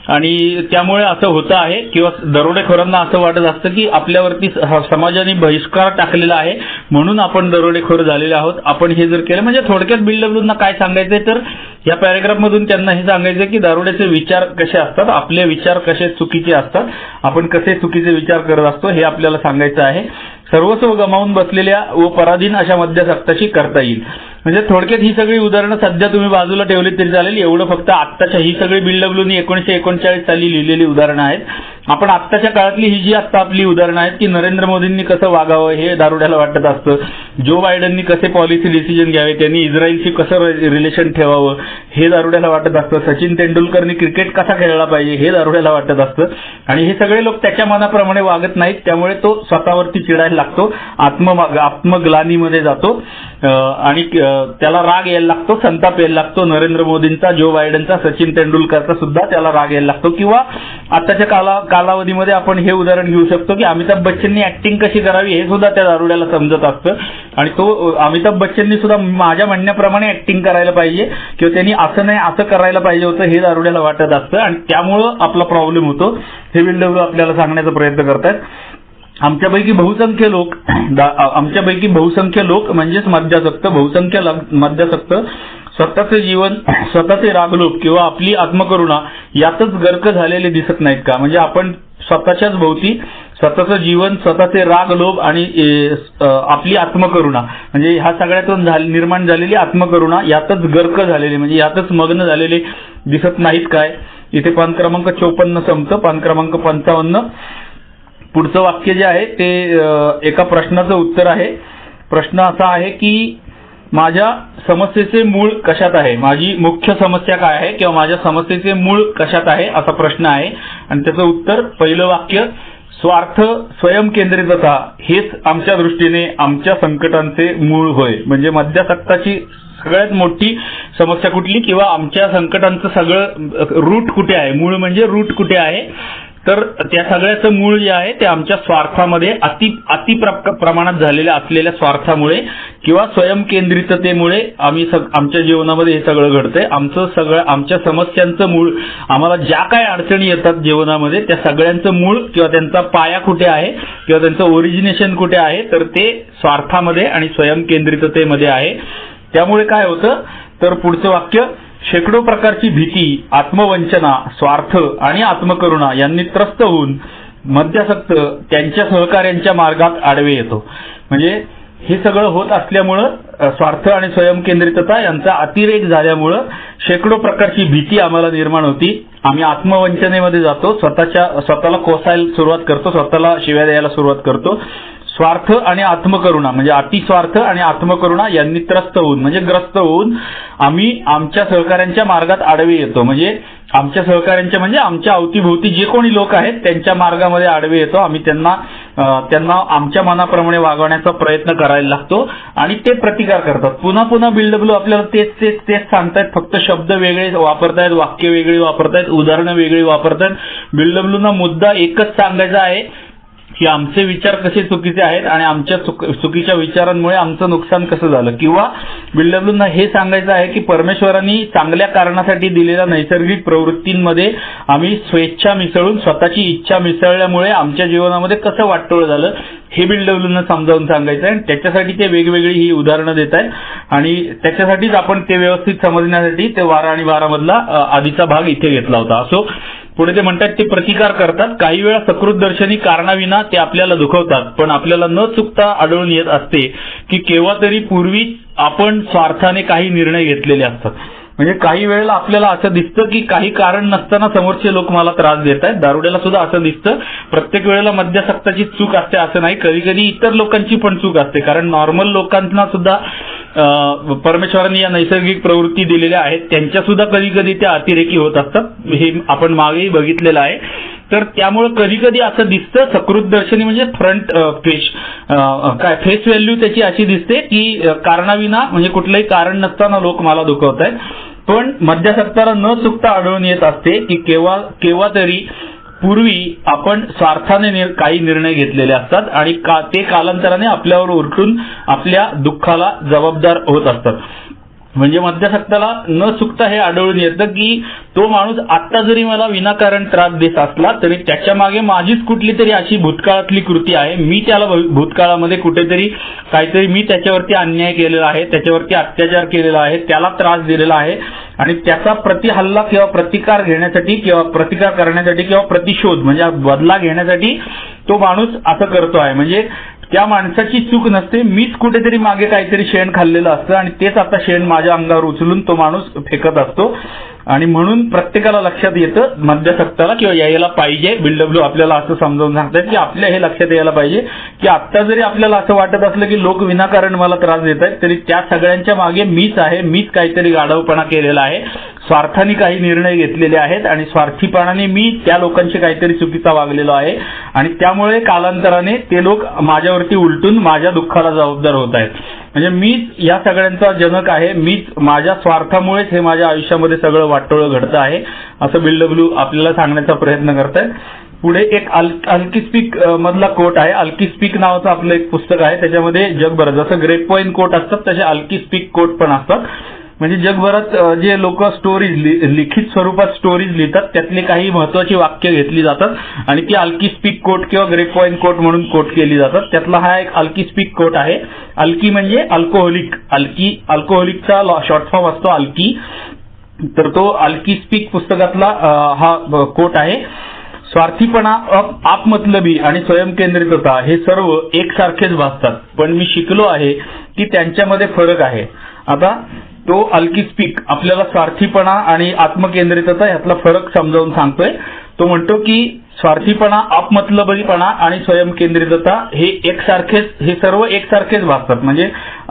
आणि त्यामुळे असं होतं आहे. किंवा दरोडेखोरांना असं वाटत असतं की आपल्यावरती समाजाने बहिष्कार टाकलेला आहे म्हणून आपण दरोडेखोर झालेले आहोत. आपण हे जर केलं, म्हणजे थोडक्यात बिलडब्ल्यूंना काय सांगायचंय तर या पॅरेग्राफ मधून त्यांना हे सांगायचंय की दारुड्याचे विचार कसे असतात, आपले विचार कसे चुकीचे असतात, आपण कसे चुकीचे विचार करत असतो हे आपल्याला सांगायचं आहे. सर्वस्व गमावून बसलेल्या व पराधीन अशा मद्यासक्ताशी करता येईल. म्हणजे थोडक्यात ही सगळी उदाहरणं सध्या तुम्ही बाजूला ठेवली तरी चालेल. एवढं फक्त आत्ताच्या ही सगळी बिलडब्ल्यूनी 1939 साली लिहिलेली उदाहरणं आहेत. आपण आत्ताच्या काळातली ही जी आत्ता आपली उदाहरणं आहेत की नरेंद्र मोदींनी कसं वागावं हे दारुड्याला वाटत असतं, जो बायडननी कसे पॉलिसी डिसिजन घ्यावे, त्यांनी इस्रायलशी कसं रिलेशन ठेवावं हे दारुड्याला वाटत असतं, सचिन तेंडुलकरनी क्रिकेट कसा खेळला पाहिजे हे दारुड्याला वाटत असतं. आणि हे सगळे लोक त्याच्या मनाप्रमाणे वागत नाहीत, त्यामुळे तो स्वतःवरती चिडायला लागतो, आत्मग्लानीमध्ये जातो आणि त्याला राग यायला लागतो, संताप यायला लागतो. नरेंद्र मोदींचा, जो बायडनचा, सचिन तेंडुलकरचा सुद्धा त्याला राग यायला लागतो. किंवा आताच्या कालावधीमध्ये आपण हे उदाहरण घेऊ शकतो की अमिताभ बच्चननी ऍक्टिंग कशी करावी हे सुद्धा त्या दारुड्याला समजत असतं आणि तो अमिताभ बच्चननी सुद्धा माझ्या म्हणण्याप्रमाणे ऍक्टिंग करायला पाहिजे किंवा त्यांनी असं नाही असं करायला पाहिजे होतं हे दारुड्याला वाटत असतं आणि त्यामुळं आपला प्रॉब्लेम होतो. हे बिलडब्ल्यू आपल्याला सांगण्याचा प्रयत्न करतात. आमच्यापैकी बहुसंख्य लोक म्हणजेच मद्यासक्त, बहुसंख्य मद्यासक्त स्वतःचे जीवन, स्वतःचे रागलोभ किंवा आपली आत्मकरुणा यातच गर्क झालेले दिसत नाहीत का? म्हणजे आपण स्वतःच्याच भोवती स्वतःचं जीवन, स्वतःचे रागलोभ आणि आपली आत्मकरुणा म्हणजे ह्या सगळ्यातून निर्माण झालेली आत्मकरुणा यातच गर्क झालेले, म्हणजे यातच मग्न झालेले दिसत नाहीत काय? इथे पान क्रमांक 54 संपतं. पान क्रमांक 55 पुढचं वाक्य जे आहे ते एका प्रश्नाचं उत्तर आहे. प्रश्न असा आहे की माझ्या समस्येचे मूळ कशात आहे, माझी मुख्य समस्या काय आहे किंवा माझ्या समस्येचे मूळ कशात आहे असा प्रश्न आहे. आणि त्याचं उत्तर पहिलं वाक्य, स्वार्थ, स्वयंकेंद्रितता हेच आमच्या दृष्टीने आमच्या संकटांचे मूळ होय. म्हणजे मद्यासक्ताची सगळ्यात मोठी समस्या कुठली किंवा आमच्या संकटांचं सगळं रूट कुठे आहे, मूळ म्हणजे रूट कुठे आहे तर त्या सगळ्याचं मूळ जे आहे ते आमच्या स्वार्थामध्ये अति प्रमाणात झालेल्या असलेल्या स्वार्थामुळे किंवा स्वयंकेंद्रिततेमुळे आमच्या जीवनामध्ये हे सगळं घडतंय. आमच्या समस्यांचं मूळ, आम्हाला ज्या काय अडचणी येतात जीवनामध्ये त्या सगळ्यांचं मूळ किंवा त्यांचा पाया कुठे आहे किंवा त्यांचं ओरिजिनेशन कुठे आहे तर ते स्वार्थामध्ये आणि स्वयंकेंद्रिततेमध्ये आहे. त्यामुळे काय होतं तर पुढचं वाक्य, शेकडो प्रकारची भीती, आत्मवंचना, स्वार्थ आणि आत्मकरुणा यांनी त्रस्त होऊन मद्यासक्त त्यांच्या सहकाऱ्यांच्या मार्गात आडवे येतो. म्हणजे हे सगळं होत असल्यामुळं स्वार्थ आणि स्वयंकेंद्रितता यांचा अतिरेक झाल्यामुळं शेकडो प्रकारची भीती आम्हाला निर्माण होती. आम्ही आत्मवंचनेमध्ये जातो, स्वतःला कोसायला सुरुवात करतो, स्वतःला शिव्या द्यायला सुरुवात करतो. स्वार्थ आणि आत्मकरुणा म्हणजे अतिस्वार्थ आणि आत्मकरुणा यांनी त्रस्त होऊन म्हणजे ग्रस्त होऊन आम्ही आमच्या सहकाऱ्यांच्या मार्गात आडवे येतो. म्हणजे आमच्या सहकाऱ्यांच्या म्हणजे आमच्या अवतीभोवती जे कोणी लोक आहेत त्यांच्या मार्गामध्ये आडवे येतो. आम्ही त्यांना आमच्या मनाप्रमाणे वागवण्याचा प्रयत्न करायला लागतो आणि ते प्रतिकार करतात. पुन्हा पुन्हा BW आपल्याला तेच सांगतायत, फक्त शब्द वेगळे वापरतायत, वाक्य वेगळी वापरतायत, उदाहरणं वेगळी वापरतायत. BW मुद्दा एकच सांगायचा आहे की आमचे विचार कसे चुकीचे आहेत आणि आमच्या चुकीच्या विचारांमुळे आमचं नुकसान कसं झालं. किंवा BW हे सांगायचं आहे की परमेश्वरांनी चांगल्या कारणासाठी दिलेल्या नैसर्गिक प्रवृत्तींमध्ये आम्ही स्वेच्छा मिसळून स्वतःची इच्छा मिसळल्यामुळे आमच्या जीवनामध्ये कसं वाटोळ झालं हे BW समजावून सांगायचं आहे. त्याच्यासाठी ते वेगवेगळी ही उदाहरणं देत आहेत आणि त्याच्यासाठीच आपण ते व्यवस्थित समजण्यासाठी ते 12 आणि 12 मधला आधीचा भाग इथे घेतला होता. असो पुढे ते म्हणतात ते प्रतिकार करतात. काही वेळा सकृत दर्शनी कारणाविना ते आपल्याला दुखवतात, पण आपल्याला न चुकता आढळून येत असते की केव्हा तरी पूर्वी आपण स्वार्थाने काही निर्णय घेतलेले असतात. म्हणजे काही वेळेला आपल्याला असं दिसतं की काही कारण नसताना समोरचे लोक मला त्रास देत आहेत. दारुड्याला सुद्धा असं दिसतं. प्रत्येक वेळेला मद्यासक्ताची चूक असते असं नाही, कधी कधी इतर लोकांची पण चूक असते. कारण नॉर्मल लोकांना सुद्धा परमेश्वरांनी या नैसर्गिक प्रवृत्ती दिलेल्या आहेत, त्यांच्या सुद्धा कधी कधी त्या अतिरेकी होत असतात. हे आपण मागेही बघितलेलं आहे. तर त्यामुळे कधी कधी असं दिसतं सकृत दर्शनी म्हणजे फ्रंट फेस व्हॅल्यू त्याची अशी दिसते की कारणाविना म्हणजे कुठलंही कारण नसताना लोक मला दुखवत आहेत. पण मद्यासक्ताला न चुकता आढळून येत असते की केव्हा तरी पूर्वी आपण स्वार्थाने काही निर्णय घेतलेले असतात आणि ते कालांतराने आपल्यावर उलटून आपल्या दुःखाला जबाबदार होत असतात. म्हणजे मद्यासक्ताला न चुकता हे आढळून येतं की तो माणूस आता जरी मला विनाकारण त्रास देत असला तरी त्याच्या मागे माझीच कुठली तरी अशी भूतकाळातली कृती आहे. मी त्याला भूतकाळामध्ये कुठेतरी काहीतरी मी त्याच्यावरती अन्याय केलेला आहे, त्याच्यावरती अत्याचार केलेला आहे, त्याला त्रास दिलेला आहे आणि त्याचा प्रतिहल्ला किंवा प्रतिकार घेण्यासाठी किंवा प्रतिकार करण्यासाठी किंवा प्रतिशोध म्हणजे बदला घेण्यासाठी तो माणूस असं करतो आहे. म्हणजे त्या माणसाची चूक नसते, मीच कुठेतरी मागे काहीतरी शेण खाल्लेलं असतं आणि तेच आता शेण माझ्या अंगावर उचलून तो माणूस फेकत असतो. आणि म्हणून प्रत्येकाला लक्षात येतं मद्यासक्ताला किंवा यायला पाहिजे. BW आपल्याला असं समजावून सांगतात की आपल्या हे लक्षात यायला पाहिजे की आता जरी आपल्याला असं वाटत असलं की लोक विनाकारण मला त्रास देत आहेत तरी त्या सगळ्यांच्या मागे मीच आहे, मीच काहीतरी गाढवपणा केलेला आहे, स्वार्थाने काही निर्णय घेतलेले आहेत आणि स्वार्थीपणाने मी त्या लोकांशी काहीतरी चुकीचा वागलेलो आहे आणि त्यामुळे कालांतराने ते लोक माझ्यावरती उलटून माझ्या दुःखाला जबाबदार होत आहेत. म्हणजे मीच या सगळ्यांचा जनक आहे, मीच माझ्या स्वार्थामुळेच हे माझ्या आयुष्यामध्ये सगळं वाटोळं घडतं आहे असं BW आपल्याला सांगण्याचा प्रयत्न करतायत. पुढे एक अल्कीस्पीक मधला कोट आहे. अल्कीस्पीक नावाचं आपलं एक पुस्तक आहे. त्याच्यामध्ये जगभरात जसं ग्रेपवाईन कोट असतात तसे अल्कीस्पीक कोट पण असतात. म्हणजे जगभरात जे लोक स्टोरीज लिखित स्वरूपात स्टोरीज लिहितात त्यातली काही महत्वाची वाक्य घेतली जातात आणि ती अल्कीस्पीक कोट किंवा ग्रेपवाईन कोट म्हणून कोट केली जातात. त्यातला हा एक अल्कीस्पीक कोट आहे. अल्की म्हणजे अल्कोहोलिक, अल्कोहोलिकचा शॉर्ट फॉर्म असतो अल्की. तर तो अल्कीस्पीक पुस्तकातला हा कोट आहे. स्वार्थीपणा, आपमतलबी आणि स्वयंकेंद्रितता हे सर्व एकसारखेच भासतात, पण मी शिकलो आहे की त्यांच्यामध्ये फरक आहे. आता तो अल्कीस्पीक आपल्याला स्वार्थीपणा आणि आत्मकेंद्रितता यातला फरक समजावून सांगतोय. तो म्हणतो की स्वार्थीपणा, आपमतलबीपणा आणि स्वयंकेंद्रितता हे सर्व एकसारखेच भासतात. म्हणजे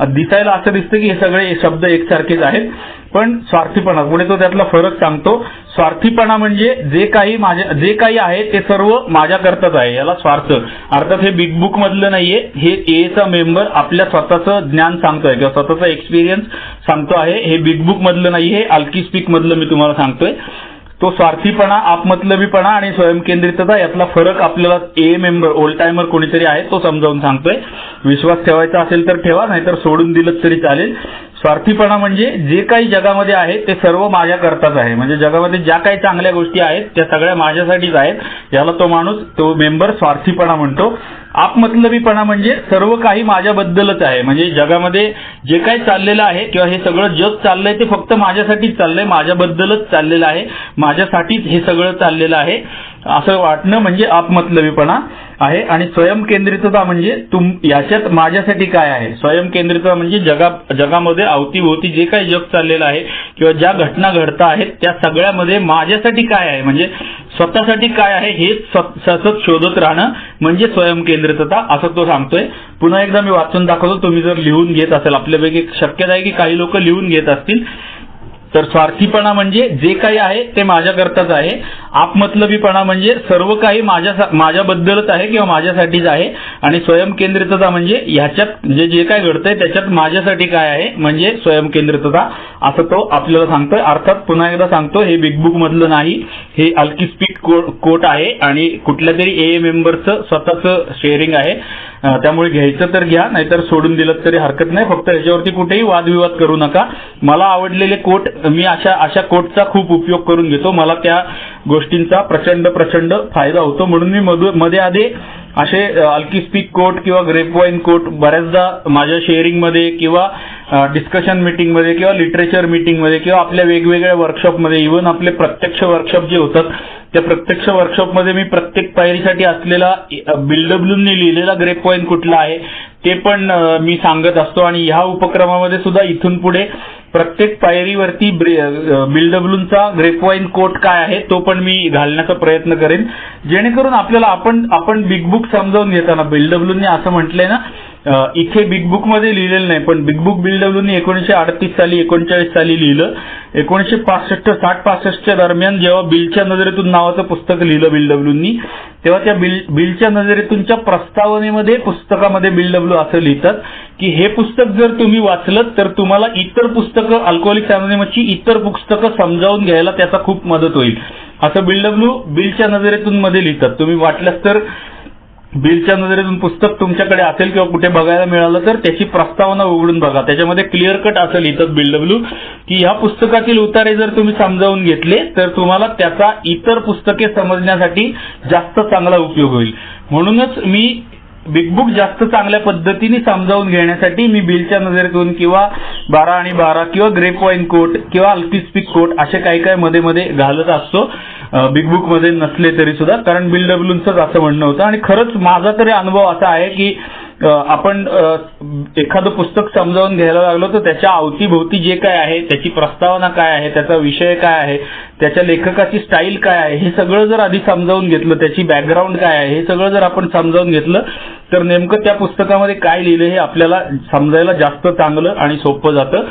दिसायला असं दिसतं की हे सगळे शब्द एकसारखेच आहेत, पण स्वार्थीपणा पुढे तो त्यातला फरक सांगतो. स्वार्थीपणा म्हणजे जे काही आहे ते सर्व माझ्याकरताच आहे, याला स्वार्थ. अर्थात हे बिग बुक मधलं नाहीये, हे एचा मेंबर आपल्या स्वतःचं ज्ञान सांगतोय किंवा स्वतःचा एक्सपिरियन्स सांगतो आहे. हे बिग बुक मधलं नाही, हे अल्कीस्पीक मधलं मी तुम्हाला सांगतोय. तो स्वार्थीपणा, आपमतलबीपणा आणि स्वयंकेंद्रितता यातला फरक आपल्याला ए मेंबर, ओल्ड टायमर कोणीतरी आहे तो समजावून सांगतोय. विश्वास ठेवायचा असेल तर ठेवा, नाहीतर सोडून दिलं तरी चालेल. स्वार्थीपणा म्हणजे जे काही जगामध्ये आहे ते सर्व माझ्याकरताच आहे. म्हणजे जगामध्ये ज्या काही चांगल्या गोष्टी आहेत त्या सगळ्या माझ्यासाठीच आहेत, याला तो मेंबर स्वार्थीपणा म्हणतो. आपमतलबीपणा म्हणजे सर्व काही माझ्याबद्दलच आहे. म्हणजे जगामध्ये जे काही चाललेलं आहे किंवा हे सगळं जग चाललंय ते फक्त माझ्यासाठीच चाललंय, माझ्याबद्दलच चाललेलं आहे, माझ्यासाठीच हे सगळं चाललेलं आहे. असं वाटणं म्हणजे आपमतलबीपणा आहे. आणि स्वयंकेंद्रितता म्हणजे याच्यात माझ्यासाठी काय आहे. स्वयंकेंद्रितता म्हणजे जगामध्ये अवतीभोवती जे काही जग चाललेलं आहे किंवा ज्या घटना घडता आहेत त्या सगळ्यामध्ये माझ्यासाठी काय आहे म्हणजे स्वतःसाठी काय आहे हे सतत शोधत राहणं म्हणजे स्वयंकेंद्रितता असं तो सांगतोय. पुन्हा एकदा मी वाचून दाखवतो, तुम्ही जर लिहून घेत असाल, आपल्यापैकी शक्यता आहे की काही लोक लिहून घेत असतील. तर स्वार्थीपणा म्हणजे जे काही आहे ते माझ्याकरताच आहे. आपमतलबीपणा म्हणजे सर्व काही माझ्याबद्दलच आहे किंवा माझ्यासाठीच आहे. आणि स्वयंकेंद्रितता म्हणजे ह्याच्यात जे काही घडतंय त्याच्यात माझ्यासाठी काय आहे म्हणजे स्वयंकेंद्रितता असं तो आपल्याला सांगतोय. अर्थात पुन्हा एकदा सांगतो, हे बिग बुक मधलं नाही, हे अल्किस्पिक कोट आहे आणि कुठल्या तरी AA मेंबरचं स्वतःचं शेअरिंग आहे. त्यामुळे घ्यायचं तर घ्या, नाहीतर सोडून दिलं तरी हरकत नाही. फक्त याच्यावरती कुठेही वादविवाद करू नका. मला आवडलेले कोट, मी अशा कोटचा खूप उपयोग करून घेतो. मला त्या गोष्टींचा प्रचंड फायदा होतो. म्हणून मी मध्ये आधी असे अल्किस्पिक कोट किंवा ग्रेपवाईन कोट बऱ्याचदा माझ्या शेअरिंगमध्ये किंवा डिस्कशन मीटिंगमध्ये किंवा लिटरेचर मीटिंगमध्ये किंवा आपल्या वेगवेगळ्या वर्कशॉपमध्ये, इव्हन आपले प्रत्यक्ष वर्कशॉप जे होतात त्या प्रत्यक्ष वर्कशॉपमध्ये मी प्रत्येक पायरीसाठी असलेला BLWने लिहिलेला ग्रेपवाईन कुठला आहे ते पण मी सांगत असतो. आणि ह्या उपक्रमामध्ये सुद्धा इथून पुढे प्रत्येक पायरीवरती BLWचा ग्रेपवाईन कोट काय आहे तो पण मी घालण्याचा प्रयत्न करेन, जेणेकरून आपल्याला आपण बिग बुक समजावून घेताना BLWने असं म्हटलंय ना, इथे बिग बुक मध्ये लिहिलेलं नाही, पण बिग बुक BLWने 1938 साली 39 साली लिहिलं. 1965 दरम्यान जेव्हा बिलच्या नजरेतून नावाचं पुस्तक लिहिलं BLWनी, तेव्हा त्या बिलच्या नजरेतूनच्या प्रस्तावनेमध्ये पुस्तकामध्ये BLW असं लिहितात की हे पुस्तक जर तुम्ही वाचलं तर तुम्हाला इतर पुस्तकं, अल्कोहोलिक्स अनोनिमसची इतर पुस्तकं समजावून घ्यायला त्याचा खूप मदत होईल, असं BLW बिलच्या नजरेतून मध्ये लिहितात. तुम्ही वाटल्यास तर बिलच्या नजरेतून पुस्तक तुमच्याकडे असेल किंवा कुठे बघायला मिळालं तर त्याची प्रस्तावना उघडून बघा. त्याच्यामध्ये क्लिअर कट असं लिहितात BLW की ह्या पुस्तकातील उतारे जर तुम्ही समजावून घेतले तर तुम्हाला त्याचा इतर पुस्तके समजण्यासाठी जास्त चांगला उपयोग होईल. म्हणूनच मी बिग बुक जास्त चांगल्या पद्धतीने समजावून घेण्यासाठी मी बिलच्या नजरेतून किंवा 12 आणि 12 किंवा ग्रेपवाईन कोट किंवा अल्किस्पिक कोट असे काही मध्ये घालत असतो, बिग बुक मध्ये नसले तरी सुद्धा, कारण BLWचं असं म्हणणं होतं. आणि खरंच माझा तरी अनुभव असा आहे की आपण एखादं पुस्तक समजावून घ्यायला लागलो तर त्याच्या अवतीभोवती जे काय आहे, त्याची प्रस्तावना काय आहे, त्याचा विषय काय आहे, त्याच्या लेखकाची स्टाईल काय आहे, हे सगळं जर आधी समजावून घेतलं, त्याची बॅकग्राऊंड काय आहे हे सगळं जर आपण समजावून घेतलं तर नेमकं त्या पुस्तकामध्ये काय लिहिलं हे आपल्याला समजायला जास्त चांगलं आणि सोपं जातं.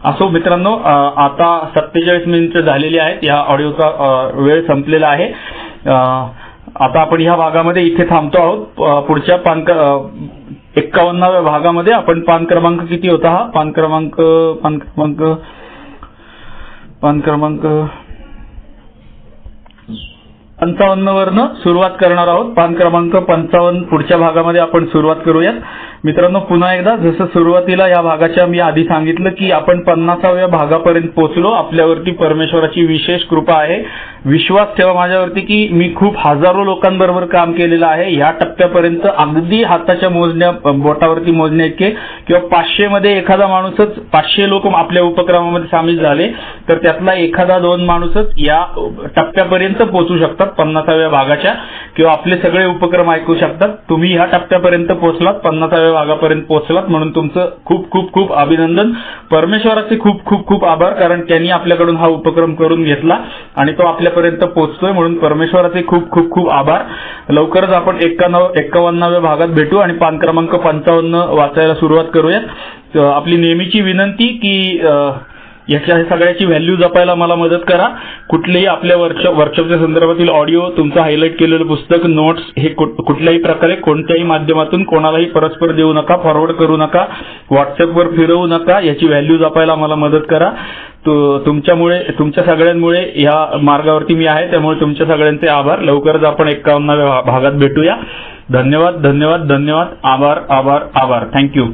असो मित्रांनो, आता 47 मिनिटं झालेली आहेत, या ऑडिओचा वेळ संपलेला आहे. आता आपण ह्या भागामध्ये इथे थांबतो आहोत. पुढच्या 51व्या भागामध्ये आपण पान क्रमांक किती होता हा? पान क्रमांक 55 वरनं सुरुवात करणार आहोत. पान क्रमांक 55 पुढच्या भागामध्ये आपण सुरुवात करूयात. मित्रांनो, पुन्हा एकदा जसं सुरुवातीला या भागाच्या मी आधी सांगितलं की आपण 50व्या भागापर्यंत पोहोचलो. आपल्यावरती परमेश्वराची विशेष कृपा आहे. विश्वास ठेवा माझ्यावरती की मी खूप हजारो लोकांबरोबर काम केलेलं आहे. या टप्प्यापर्यंत अगदी हाताच्या बोटावरती मोजण्या इतके किंवा 500 मध्ये एखादा माणूसच, 500 लोक आपल्या उपक्रमामध्ये सामील झाले तर त्यातला एखादा 2 माणूसच या टप्प्यापर्यंत पोहोचू शकतात 50व्या भागाच्या, किंवा आपले सगळे उपक्रम ऐकू शकतात. तुम्ही ह्या टप्प्यापर्यंत पोहोचलात, 50व्या भागापर्यंत पोहोचलात, म्हणून तुमचं खूप खूप खूप अभिनंदन. परमेश्वराचे खूप खूप खूप आभार, कारण त्यांनी आपल्याकडून हा उपक्रम करून घेतला आणि तो आपल्यापर्यंत पोहोचतोय, म्हणून परमेश्वराचे खूप खूप खूप आभार. लवकरच आपण 51व्या भागात भेटू आणि पान क्रमांक 55 वाचायला सुरुवात करूयात. आपली नेहमीची विनंती की याच्या सगळ्याची व्हॅल्यू जपायला मला मदत करा. कुठलेही आपल्या वर्कशॉपच्या संदर्भातील ऑडिओ, तुमचं हायलाईट केलेलं पुस्तक, नोट्स हे कुठल्याही प्रकारे कोणत्याही माध्यमातून कोणालाही परस्पर देऊ नका, फॉरवर्ड करू नका, व्हॉट्सअपवर फिरवू नका. याची व्हॅल्यू जपायला मला मदत करा. तुमच्यामुळे, तुमच्या सगळ्यांमुळे या मार्गावरती मी आहे, त्यामुळे तुमच्या सगळ्यांचे आभार. लवकरच आपण 51व्या भागात भेटूया. धन्यवाद धन्यवाद धन्यवाद. आभार आभार आभार. थँक्यू.